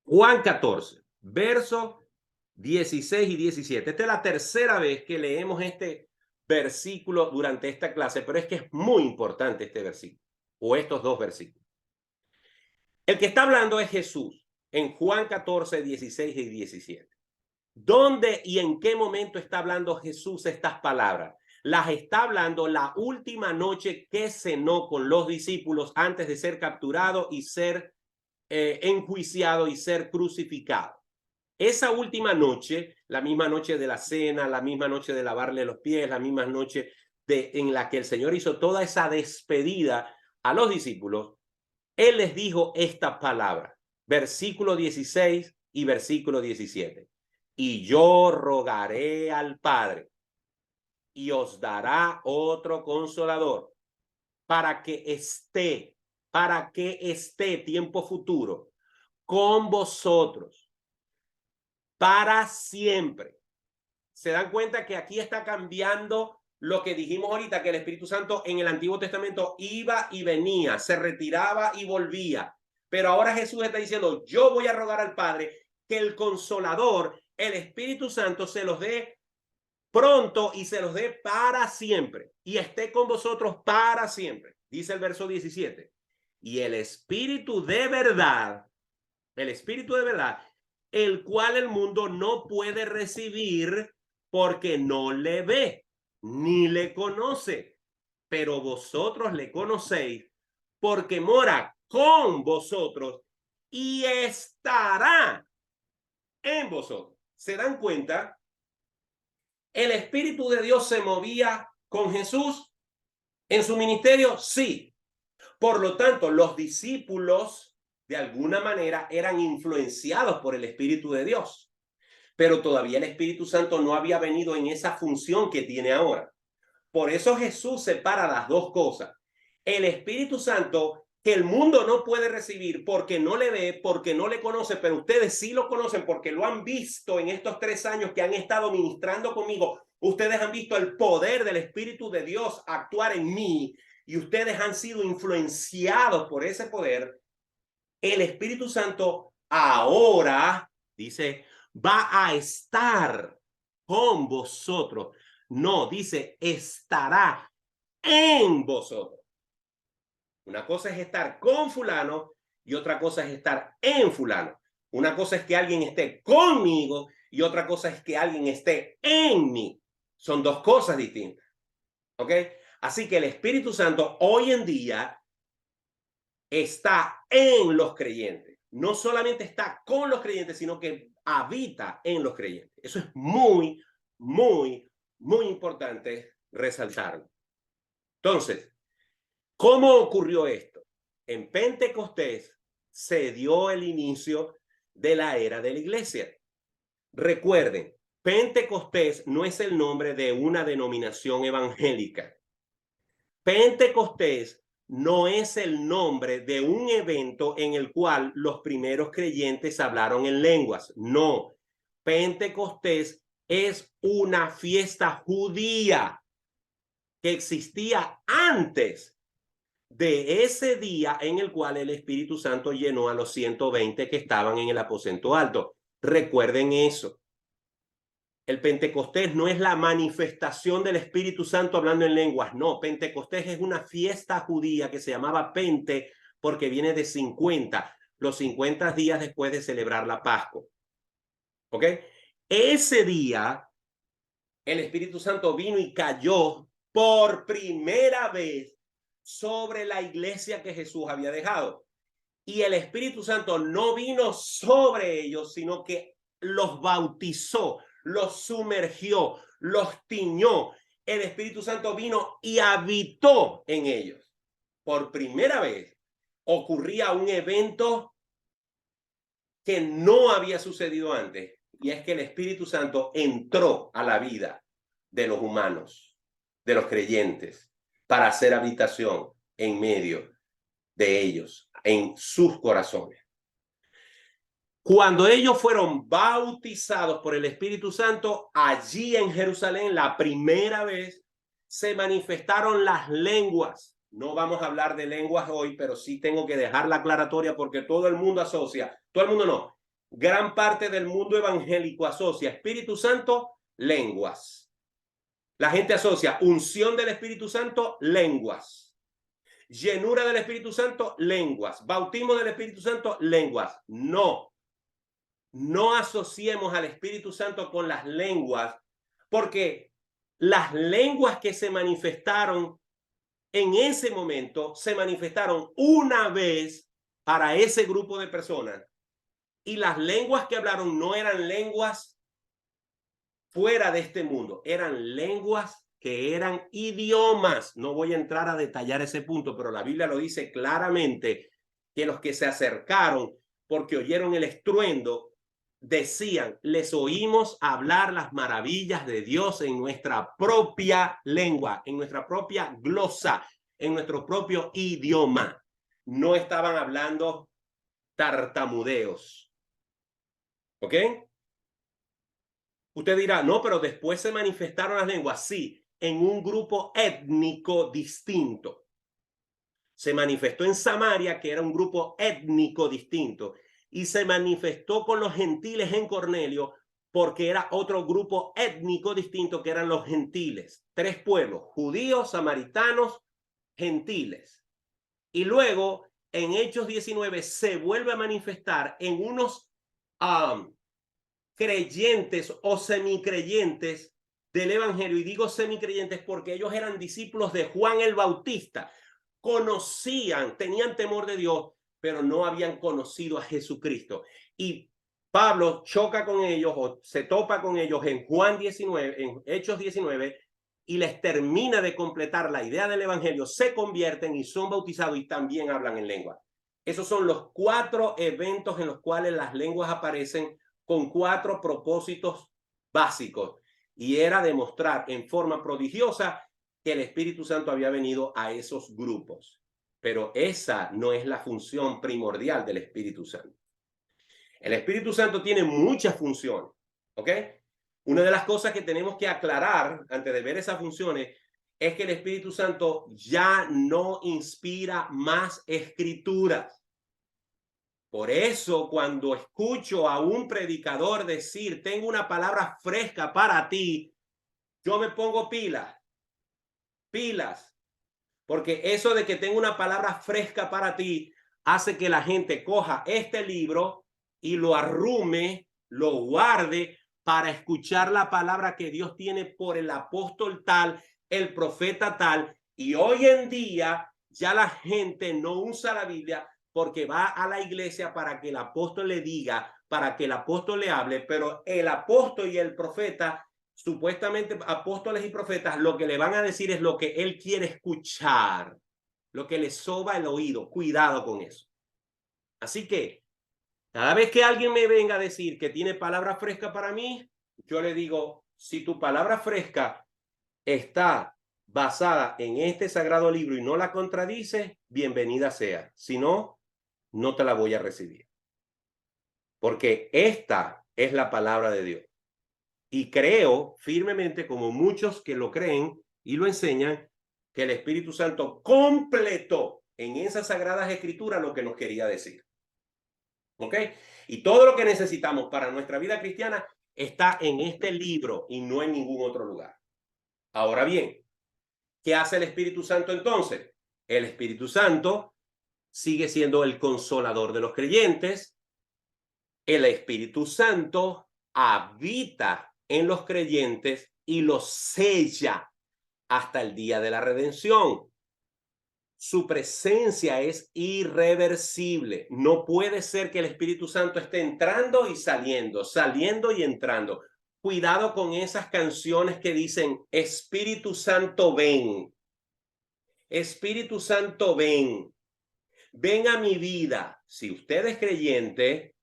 Juan 14, versos 16 y 17. Esta es la tercera vez que leemos este versículo durante esta clase, pero es que es muy importante este versículo, o estos 2 versículos. El que está hablando es Jesús en Juan 14, 16 y 17. ¿Dónde y en qué momento está hablando Jesús estas palabras? Las está hablando la última noche que cenó con los discípulos antes de ser capturado y ser enjuiciado y ser crucificado. Esa última noche, la misma noche de la cena, la misma noche de lavarle los pies, la misma noche en la que el Señor hizo toda esa despedida a los discípulos, Él les dijo esta palabra, versículo 16 y versículo 17. y yo rogaré al Padre y os dará otro consolador para que esté tiempo futuro con vosotros para siempre. Se dan cuenta que aquí está cambiando lo que dijimos ahorita, que el Espíritu Santo en el Antiguo Testamento iba y venía, se retiraba y volvía. Pero ahora Jesús está diciendo, yo voy a rogar al Padre que el Consolador, el Espíritu Santo, se los dé pronto y se los dé para siempre y esté con vosotros para siempre. Dice el verso 17. Y el Espíritu de verdad, el cual el mundo no puede recibir porque no le ve ni le conoce, pero vosotros le conocéis porque mora con vosotros y estará en vosotros. ¿Se dan cuenta? ¿El Espíritu de Dios se movía con Jesús en su ministerio? Sí. Por lo tanto, los discípulos de alguna manera eran influenciados por el Espíritu de Dios, pero todavía el Espíritu Santo no había venido en esa función que tiene ahora. Por eso Jesús separa las dos cosas. El Espíritu Santo que el mundo no puede recibir porque no le ve, porque no le conoce, pero ustedes sí lo conocen porque lo han visto en estos 3 años que han estado ministrando conmigo. Ustedes han visto el poder del Espíritu de Dios actuar en mí y ustedes han sido influenciados por ese poder. El Espíritu Santo ahora, dice, va a estar con vosotros. No, dice, estará en vosotros. Una cosa es estar con fulano y otra cosa es estar en fulano. Una cosa es que alguien esté conmigo y otra cosa es que alguien esté en mí. Son dos cosas distintas. ¿Ok? Así que el Espíritu Santo hoy en día está en los creyentes. No solamente está con los creyentes, sino que habita en los creyentes. Eso es muy, muy, muy importante resaltarlo. Entonces, ¿cómo ocurrió esto? En Pentecostés se dio el inicio de la era de la iglesia. Recuerden, Pentecostés no es el nombre de una denominación evangélica. Pentecostés no es el nombre de un evento en el cual los primeros creyentes hablaron en lenguas. No, Pentecostés es una fiesta judía que existía antes de ese día en el cual el Espíritu Santo llenó a los 120 que estaban en el aposento alto. Recuerden eso. El Pentecostés no es la manifestación del Espíritu Santo hablando en lenguas. No, Pentecostés es una fiesta judía que se llamaba Pente porque viene de 50, los 50 días después de celebrar la Pascua. ¿Ok? Ese día el Espíritu Santo vino y cayó por primera vez sobre la iglesia que Jesús había dejado. Y el Espíritu Santo no vino sobre ellos, sino que los bautizó, los sumergió, los tiñó. El Espíritu Santo vino y habitó en ellos. Por primera vez ocurría un evento que no había sucedido antes, y es que el Espíritu Santo entró a la vida de los humanos, de los creyentes, para hacer habitación en medio de ellos, en sus corazones. Cuando ellos fueron bautizados por el Espíritu Santo, allí en Jerusalén, la primera vez, se manifestaron las lenguas. No vamos a hablar de lenguas hoy, pero sí tengo que dejar la aclaratoria porque todo el mundo asocia, todo el mundo no, gran parte del mundo evangélico asocia Espíritu Santo, lenguas. La gente asocia unción del Espíritu Santo, lenguas. Llenura del Espíritu Santo, lenguas. Bautismo del Espíritu Santo, lenguas. No. No asociemos al Espíritu Santo con las lenguas, porque las lenguas que se manifestaron en ese momento se manifestaron una vez para ese grupo de personas. Y las lenguas que hablaron no eran lenguas fuera de este mundo, eran lenguas que eran idiomas. No voy a entrar a detallar ese punto, pero la Biblia lo dice claramente, que los que se acercaron porque oyeron el estruendo decían, les oímos hablar las maravillas de Dios en nuestra propia lengua, en nuestra propia glosa, en nuestro propio idioma. No estaban hablando tartamudeos. ¿Ok? Usted dirá, no, pero después se manifestaron las lenguas. Sí, en un grupo étnico distinto. Se manifestó en Samaria, que era un grupo étnico distinto, y se manifestó con los gentiles en Cornelio, porque era otro grupo étnico distinto, que eran los gentiles. 3 pueblos, judíos, samaritanos, gentiles. Y luego, en Hechos 19, se vuelve a manifestar en unos creyentes o semicreyentes del evangelio, y digo semicreyentes porque ellos eran discípulos de Juan el Bautista, conocían, tenían temor de Dios, pero no habían conocido a Jesucristo. Y Pablo choca con ellos o se topa con ellos en Juan 19, en Hechos 19, y les termina de completar la idea del evangelio, se convierten y son bautizados y también hablan en lengua. Esos son los 4 eventos en los cuales las lenguas aparecen, con 4 propósitos básicos, y era demostrar en forma prodigiosa que el Espíritu Santo había venido a esos grupos. Pero esa no es la función primordial del Espíritu Santo. El Espíritu Santo tiene muchas funciones, ¿ok? Una de las cosas que tenemos que aclarar antes de ver esas funciones es que el Espíritu Santo ya no inspira más escrituras. Por eso, cuando escucho a un predicador decir, tengo una palabra fresca para ti, yo me pongo pilas, porque eso de que tengo una palabra fresca para ti hace que la gente coja este libro y lo arrume, lo guarde para escuchar la palabra que Dios tiene por el apóstol tal, el profeta tal, y hoy en día ya la gente no usa la Biblia porque va a la iglesia para que el apóstol le diga, para que el apóstol le hable, pero el apóstol y el profeta, supuestamente apóstoles y profetas, lo que le van a decir es lo que él quiere escuchar, lo que le soba el oído. Cuidado con eso. Así que, cada vez que alguien me venga a decir que tiene palabra fresca para mí, yo le digo, si tu palabra fresca está basada en este sagrado libro y no la contradice, bienvenida sea. Si no, no te la voy a recibir. Porque esta es la palabra de Dios. Y creo firmemente, como muchos que lo creen y lo enseñan, que el Espíritu Santo completó en esas sagradas escrituras lo que nos quería decir. ¿Ok? Y todo lo que necesitamos para nuestra vida cristiana está en este libro y no en ningún otro lugar. Ahora bien, ¿qué hace el Espíritu Santo entonces? El Espíritu Santo sigue siendo el consolador de los creyentes. El Espíritu Santo habita en los creyentes y los sella hasta el día de la redención. Su presencia es irreversible. No puede ser que el Espíritu Santo esté entrando y saliendo, saliendo y entrando. Cuidado con esas canciones que dicen, Espíritu Santo, ven. Espíritu Santo, ven. Ven a mi vida. Si usted es creyente,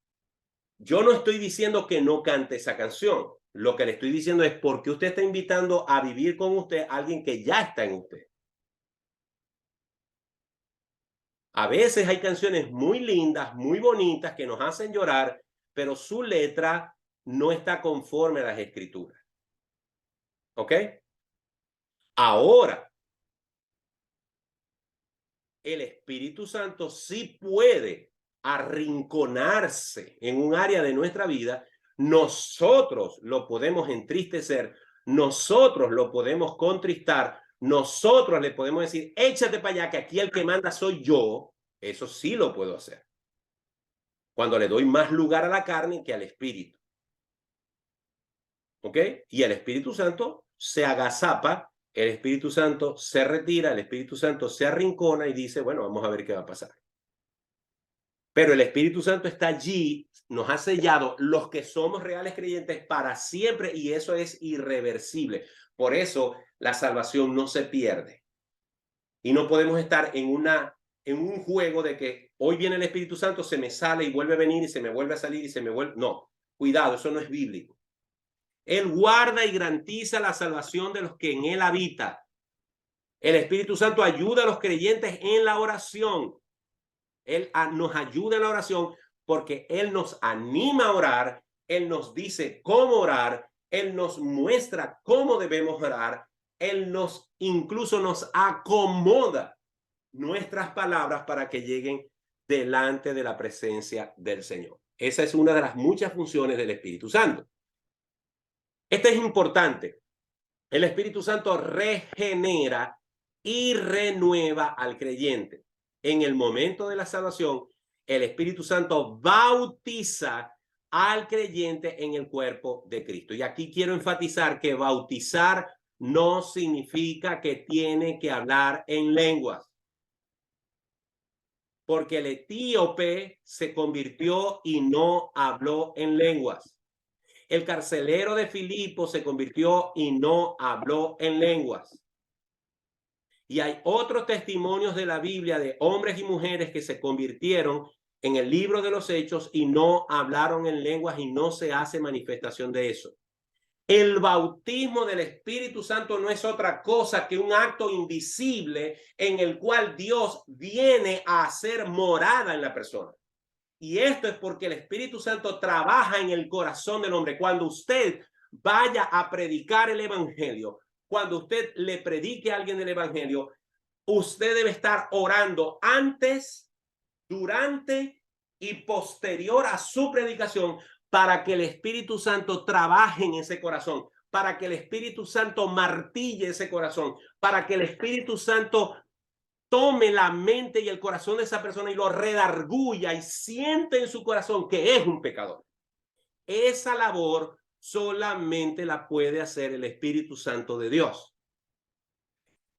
yo no estoy diciendo que no cante esa canción. Lo que le estoy diciendo es porque usted está invitando a vivir con usted a alguien que ya está en usted. A veces hay canciones muy lindas, muy bonitas, que nos hacen llorar, pero su letra no está conforme a las escrituras. ¿Ok? Ahora, el Espíritu Santo sí puede arrinconarse en un área de nuestra vida. Nosotros lo podemos entristecer, nosotros lo podemos contristar, nosotros le podemos decir, échate para allá, que aquí el que manda soy yo. Eso sí lo puedo hacer. Cuando le doy más lugar a la carne que al Espíritu. ¿Ok? Y el Espíritu Santo se agazapa, el Espíritu Santo se retira, el Espíritu Santo se arrincona y dice, bueno, vamos a ver qué va a pasar. Pero el Espíritu Santo está allí, nos ha sellado los que somos reales creyentes para siempre, y eso es irreversible. Por eso la salvación no se pierde. Y no podemos estar en un juego de que hoy viene el Espíritu Santo, se me sale y vuelve a venir y se me vuelve a salir y se me vuelve. No, Cuidado, eso no es bíblico. Él guarda y garantiza la salvación de los que en él habitan. El Espíritu Santo ayuda a los creyentes en la oración. Él nos ayuda en la oración porque Él nos anima a orar, Él nos dice cómo orar, Él nos muestra cómo debemos orar, Él incluso nos acomoda nuestras palabras para que lleguen delante de la presencia del Señor. Esa es una de las muchas funciones del Espíritu Santo. Este es importante. El Espíritu Santo regenera y renueva al creyente. En el momento de la salvación, el Espíritu Santo bautiza al creyente en el cuerpo de Cristo. Y aquí quiero enfatizar que bautizar no significa que tiene que hablar en lenguas. Porque el etíope se convirtió y no habló en lenguas. El carcelero de Filipo se convirtió y no habló en lenguas. Y hay otros testimonios de la Biblia de hombres y mujeres que se convirtieron en el libro de los Hechos y no hablaron en lenguas y no se hace manifestación de eso. El bautismo del Espíritu Santo no es otra cosa que un acto invisible en el cual Dios viene a hacer morada en la persona. Y esto es porque el Espíritu Santo trabaja en el corazón del hombre. Cuando usted vaya a predicar el evangelio, cuando usted le predique a alguien del evangelio, usted debe estar orando antes, durante y posterior a su predicación para que el Espíritu Santo trabaje en ese corazón, para que el Espíritu Santo martille ese corazón, para que el Espíritu Santo tome la mente y el corazón de esa persona y lo redarguya y siente en su corazón que es un pecador. Esa labor solamente la puede hacer el Espíritu Santo de Dios.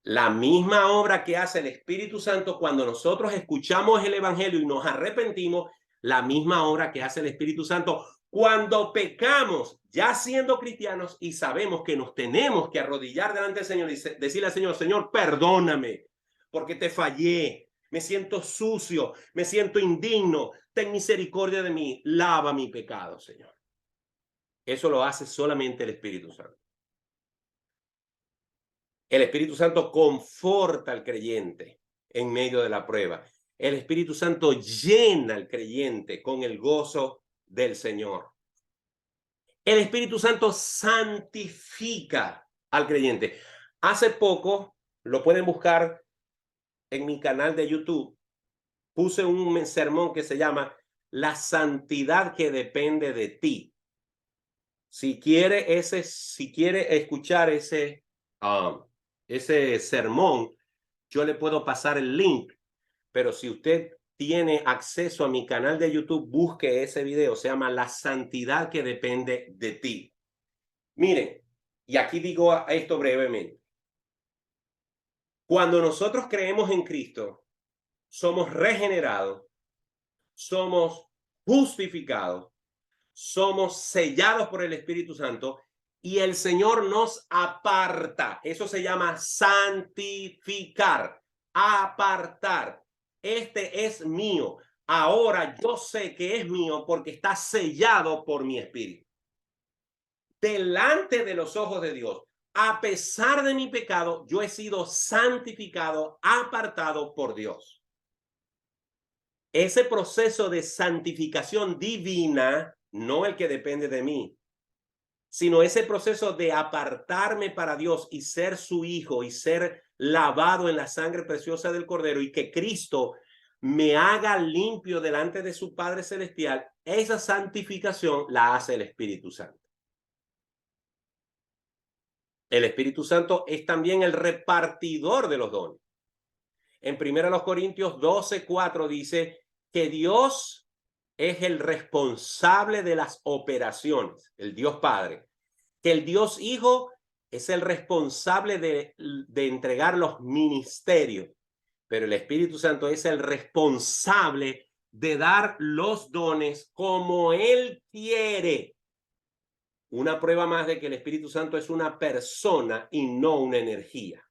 La misma obra que hace el Espíritu Santo cuando nosotros escuchamos el evangelio y nos arrepentimos, la misma obra que hace el Espíritu Santo cuando pecamos, ya siendo cristianos y sabemos que nos tenemos que arrodillar delante del Señor y decirle al Señor, Señor, perdóname porque te fallé, me siento sucio, me siento indigno, ten misericordia de mí, lava mi pecado, Señor. Eso lo hace solamente el Espíritu Santo. El Espíritu Santo conforta al creyente en medio de la prueba. El Espíritu Santo llena al creyente con el gozo del Señor. El Espíritu Santo santifica al creyente. Hace poco, lo pueden buscar en mi canal de YouTube, puse un sermón que se llama La santidad que depende de ti. Si quiere escuchar ese sermón, yo le puedo pasar el link, pero si usted tiene acceso a mi canal de YouTube, busque ese video, se llama La santidad que depende de ti. Miren, y aquí digo esto brevemente. Cuando nosotros creemos en Cristo, somos regenerados, somos justificados, somos sellados por el Espíritu Santo y el Señor nos aparta. Eso se llama santificar, apartar. Este es mío. Ahora yo sé que es mío porque está sellado por mi Espíritu. Delante de los ojos de Dios, a pesar de mi pecado, yo he sido santificado, apartado por Dios. Ese proceso de santificación divina, no el que depende de mí, sino ese proceso de apartarme para Dios y ser su hijo y ser lavado en la sangre preciosa del Cordero y que Cristo me haga limpio delante de su Padre Celestial, esa santificación la hace el Espíritu Santo. El Espíritu Santo es también el repartidor de los dones. En 1 Corintios 12:4 dice que Dios es el responsable de las operaciones, el Dios Padre, que el Dios Hijo es el responsable de entregar los ministerios, pero el Espíritu Santo es el responsable de dar los dones como Él quiere. Una prueba más de que el Espíritu Santo es una persona y no una energía.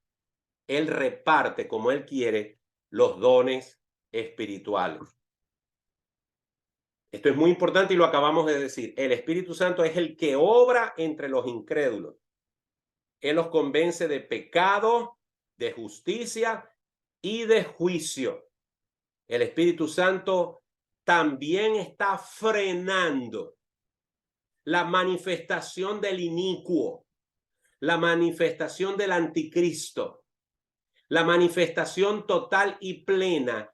Él reparte como Él quiere los dones espirituales. Esto es muy importante y lo acabamos de decir. El Espíritu Santo es el que obra entre los incrédulos. Él los convence de pecado, de justicia y de juicio. El Espíritu Santo también está frenando la manifestación del inicuo, la manifestación del anticristo, la manifestación total y plena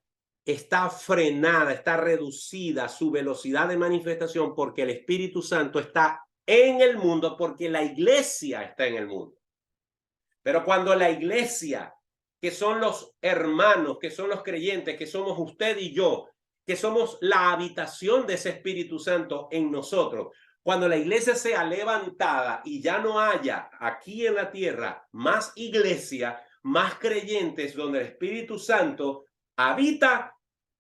está frenada, está reducida su velocidad de manifestación porque el Espíritu Santo está en el mundo, porque la iglesia está en el mundo. Pero cuando la iglesia, que son los hermanos, que son los creyentes, que somos usted y yo, que somos la habitación de ese Espíritu Santo en nosotros, cuando la iglesia sea levantada y ya no haya aquí en la tierra más iglesia, más creyentes donde el Espíritu Santo habita,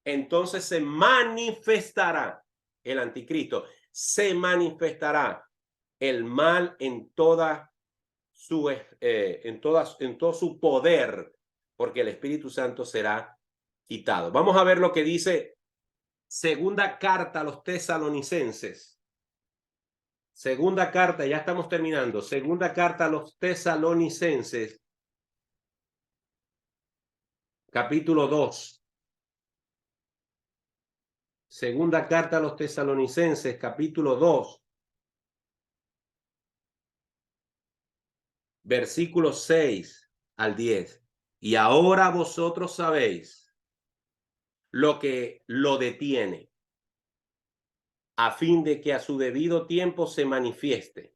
entonces se manifestará el anticristo, se manifestará el mal en todo su poder, porque el Espíritu Santo será quitado. Vamos a ver lo que dice segunda carta a los tesalonicenses. Segunda carta, ya estamos terminando. Segunda carta a los tesalonicenses, capítulo 2. Segunda carta a los tesalonicenses, capítulo 2, versículos 6 al 10. Y ahora vosotros sabéis lo que lo detiene, a fin de que a su debido tiempo se manifieste,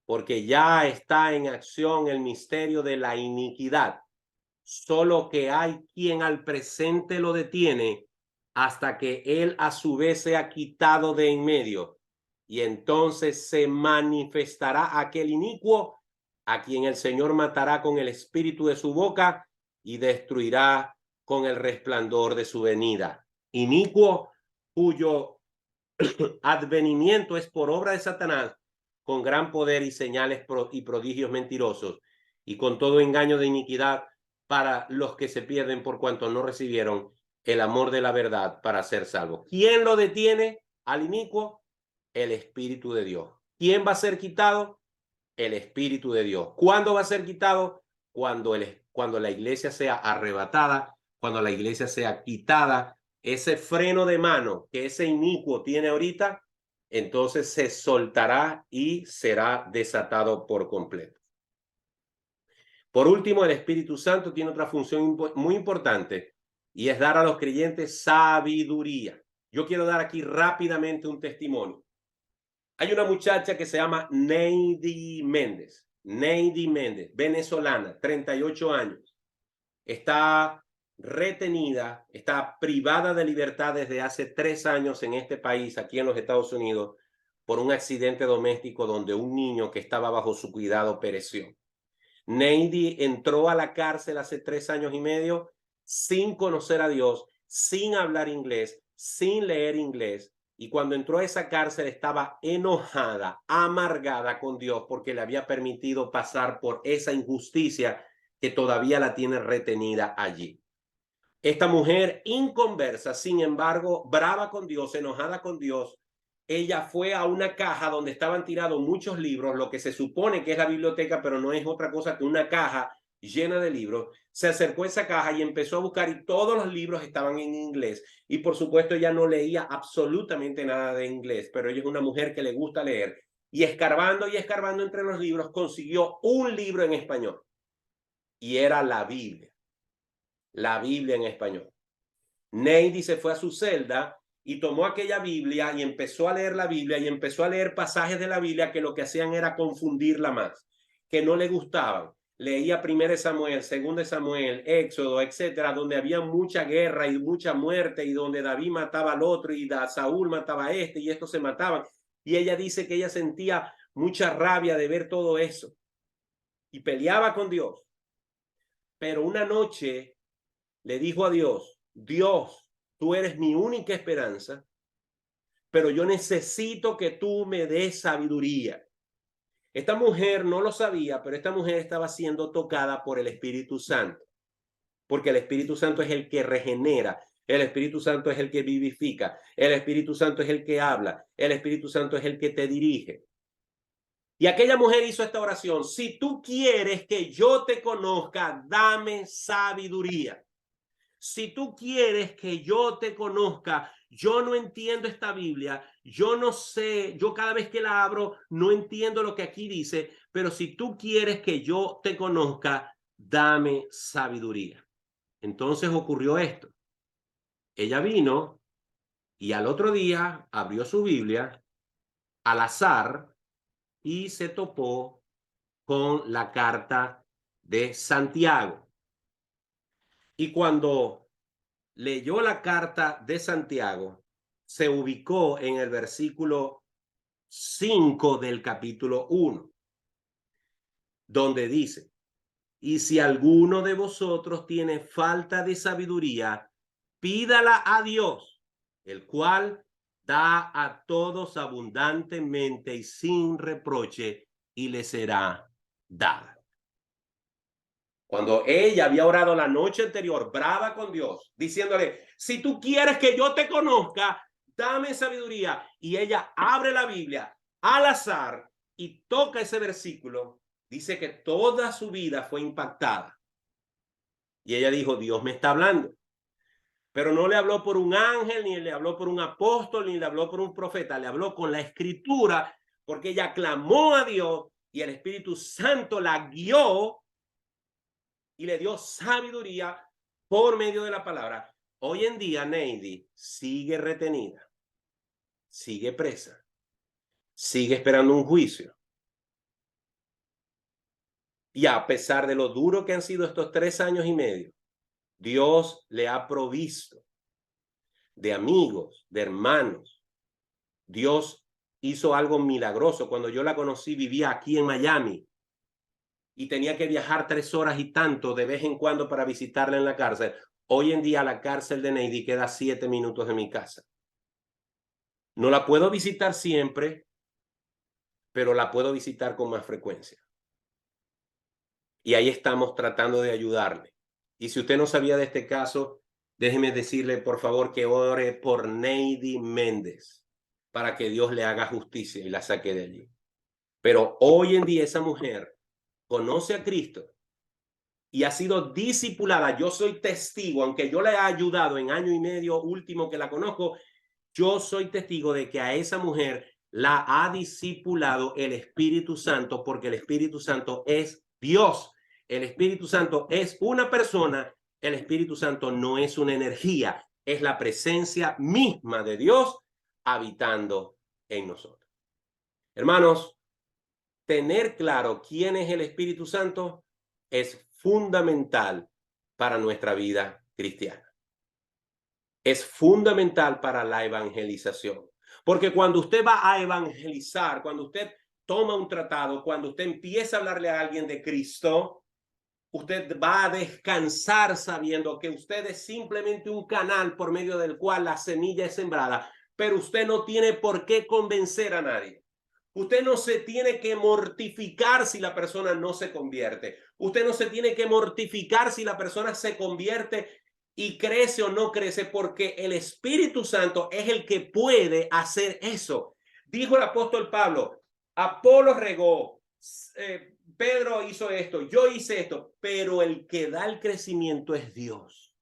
porque ya está en acción el misterio de la iniquidad, solo que hay quien al presente lo detiene hasta que él a su vez sea quitado de en medio, y entonces se manifestará aquel inicuo a quien el Señor matará con el espíritu de su boca y destruirá con el resplandor de su venida. Inicuo cuyo advenimiento es por obra de Satanás, con gran poder y señales y prodigios mentirosos, y con todo engaño de iniquidad para los que se pierden por cuanto no recibieron el amor de la verdad para ser salvos. ¿Quién lo detiene al inicuo? El Espíritu de Dios. ¿Quién va a ser quitado? El Espíritu de Dios. ¿Cuándo va a ser quitado? Cuando la iglesia sea arrebatada, cuando la iglesia sea quitada, ese freno de mano que ese inicuo tiene ahorita, entonces se soltará y será desatado por completo. Por último, el Espíritu Santo tiene otra función muy importante y es dar a los creyentes sabiduría. Yo quiero dar aquí rápidamente un testimonio. Hay una muchacha que se llama Neidi Méndez, venezolana, 38 años. Está retenida, está privada de libertad desde hace 3 años en este país, aquí en los Estados Unidos, por un accidente doméstico donde un niño que estaba bajo su cuidado pereció. Neidi entró a la cárcel hace 3 años y medio sin conocer a Dios, sin hablar inglés, sin leer inglés. Y cuando entró a esa cárcel estaba enojada, amargada con Dios porque le había permitido pasar por esa injusticia que todavía la tiene retenida allí. Esta mujer inconversa, sin embargo, brava con Dios, enojada con Dios, ella fue a una caja donde estaban tirados muchos libros, lo que se supone que es la biblioteca, pero no es otra cosa que una caja llena de libros. Se acercó a esa caja y empezó a buscar y todos los libros estaban en inglés. Y por supuesto ella no leía absolutamente nada de inglés, pero ella es una mujer que le gusta leer. Y escarbando entre los libros consiguió un libro en español. Y era la Biblia en español. Neidi se fue a su celda y tomó aquella Biblia y empezó a leer la Biblia y empezó a leer pasajes de la Biblia que lo que hacían era confundirla más, que no le gustaban. Leía 1 Samuel, 2 Samuel, Éxodo, etcétera, donde había mucha guerra y mucha muerte y donde David mataba al otro y Saúl mataba a este y estos se mataban. Y ella dice que ella sentía mucha rabia de ver todo eso y peleaba con Dios. Pero una noche le dijo a Dios, Dios, tú eres mi única esperanza, pero yo necesito que tú me des sabiduría. Esta mujer no lo sabía, pero esta mujer estaba siendo tocada por el Espíritu Santo, porque el Espíritu Santo es el que regenera. El Espíritu Santo es el que vivifica. El Espíritu Santo es el que habla. El Espíritu Santo es el que te dirige. Y aquella mujer hizo esta oración: si tú quieres que yo te conozca, dame sabiduría. Si tú quieres que yo te conozca, yo no entiendo esta Biblia, yo no sé, yo cada vez que la abro no entiendo lo que aquí dice, pero si tú quieres que yo te conozca, dame sabiduría. Entonces ocurrió esto. Ella vino y al otro día abrió su Biblia al azar y se topó con la carta de Santiago. Y cuando leyó la carta de Santiago, se ubicó en el versículo 5 del capítulo 1, donde dice: y si alguno de vosotros tiene falta de sabiduría, pídala a Dios, el cual da a todos abundantemente y sin reproche, y le será dada. Cuando ella había orado la noche anterior, brava con Dios, diciéndole: si tú quieres que yo te conozca, dame sabiduría. Y ella abre la Biblia al azar y toca ese versículo. Dice que toda su vida fue impactada. Y ella dijo: Dios me está hablando. Pero no le habló por un ángel, ni le habló por un apóstol, ni le habló por un profeta. Le habló con la Escritura, porque ella clamó a Dios y el Espíritu Santo la guió y le dio sabiduría por medio de la palabra. Hoy en día, Neidi sigue retenida, sigue presa, sigue esperando un juicio. Y a pesar de lo duro que han sido estos 3 años y medio, Dios le ha provisto de amigos, de hermanos. Dios hizo algo milagroso. Cuando yo la conocí, vivía aquí en Miami y tenía que viajar 3 horas y tanto de vez en cuando para visitarla en la cárcel. Hoy en día la cárcel de Neidi queda 7 minutos de mi casa. No la puedo visitar siempre, pero la puedo visitar con más frecuencia. Y ahí estamos tratando de ayudarle. Y si usted no sabía de este caso, déjeme decirle, por favor, que ore por Neidi Méndez para que Dios le haga justicia y la saque de allí. Pero hoy en día esa mujer conoce a Cristo y ha sido discipulada. Yo soy testigo, aunque yo le he ayudado en año y medio último que la conozco, yo soy testigo de que a esa mujer la ha discipulado el Espíritu Santo, porque el Espíritu Santo es Dios. El Espíritu Santo es una persona. El Espíritu Santo no es una energía, es la presencia misma de Dios habitando en nosotros. Hermanos, tener claro quién es el Espíritu Santo es fundamental para nuestra vida cristiana. Es fundamental para la evangelización. Porque cuando usted va a evangelizar, cuando usted toma un tratado, cuando usted empieza a hablarle a alguien de Cristo, usted va a descansar sabiendo que usted es simplemente un canal por medio del cual la semilla es sembrada, pero usted no tiene por qué convencer a nadie. Usted no se tiene que mortificar si la persona no se convierte. Usted no se tiene que mortificar si la persona se convierte y crece o no crece, porque el Espíritu Santo es el que puede hacer eso. Dijo el apóstol Pablo: Apolo regó, Pedro hizo esto, yo hice esto, pero el que da el crecimiento es Dios.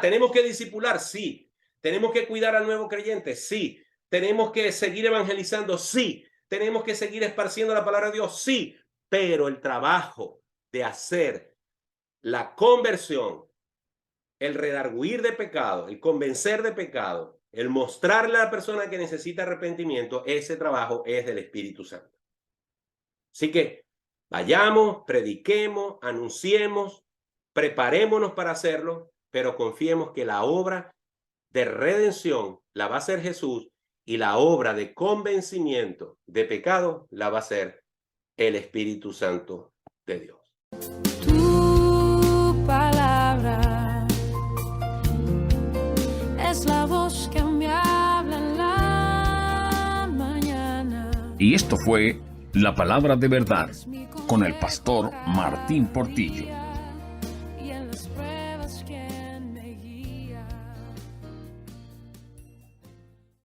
¿Tenemos que discipular? Sí. ¿Tenemos que cuidar al nuevo creyente? Sí. ¿Tenemos que seguir evangelizando? Sí. ¿Tenemos que seguir esparciendo la palabra de Dios? Sí. Pero el trabajo de hacer la conversión, el redarguir de pecado, el convencer de pecado, el mostrarle a la persona que necesita arrepentimiento, ese trabajo es del Espíritu Santo. Así que vayamos, prediquemos, anunciemos, preparémonos para hacerlo, pero confiemos que la obra de redención la va a hacer Jesús y la obra de convencimiento de pecado la va a hacer el Espíritu Santo de Dios. Tu palabra es la voz que me habla en la mañana. Y esto fue La Palabra de Verdad con el pastor Martín Portillo.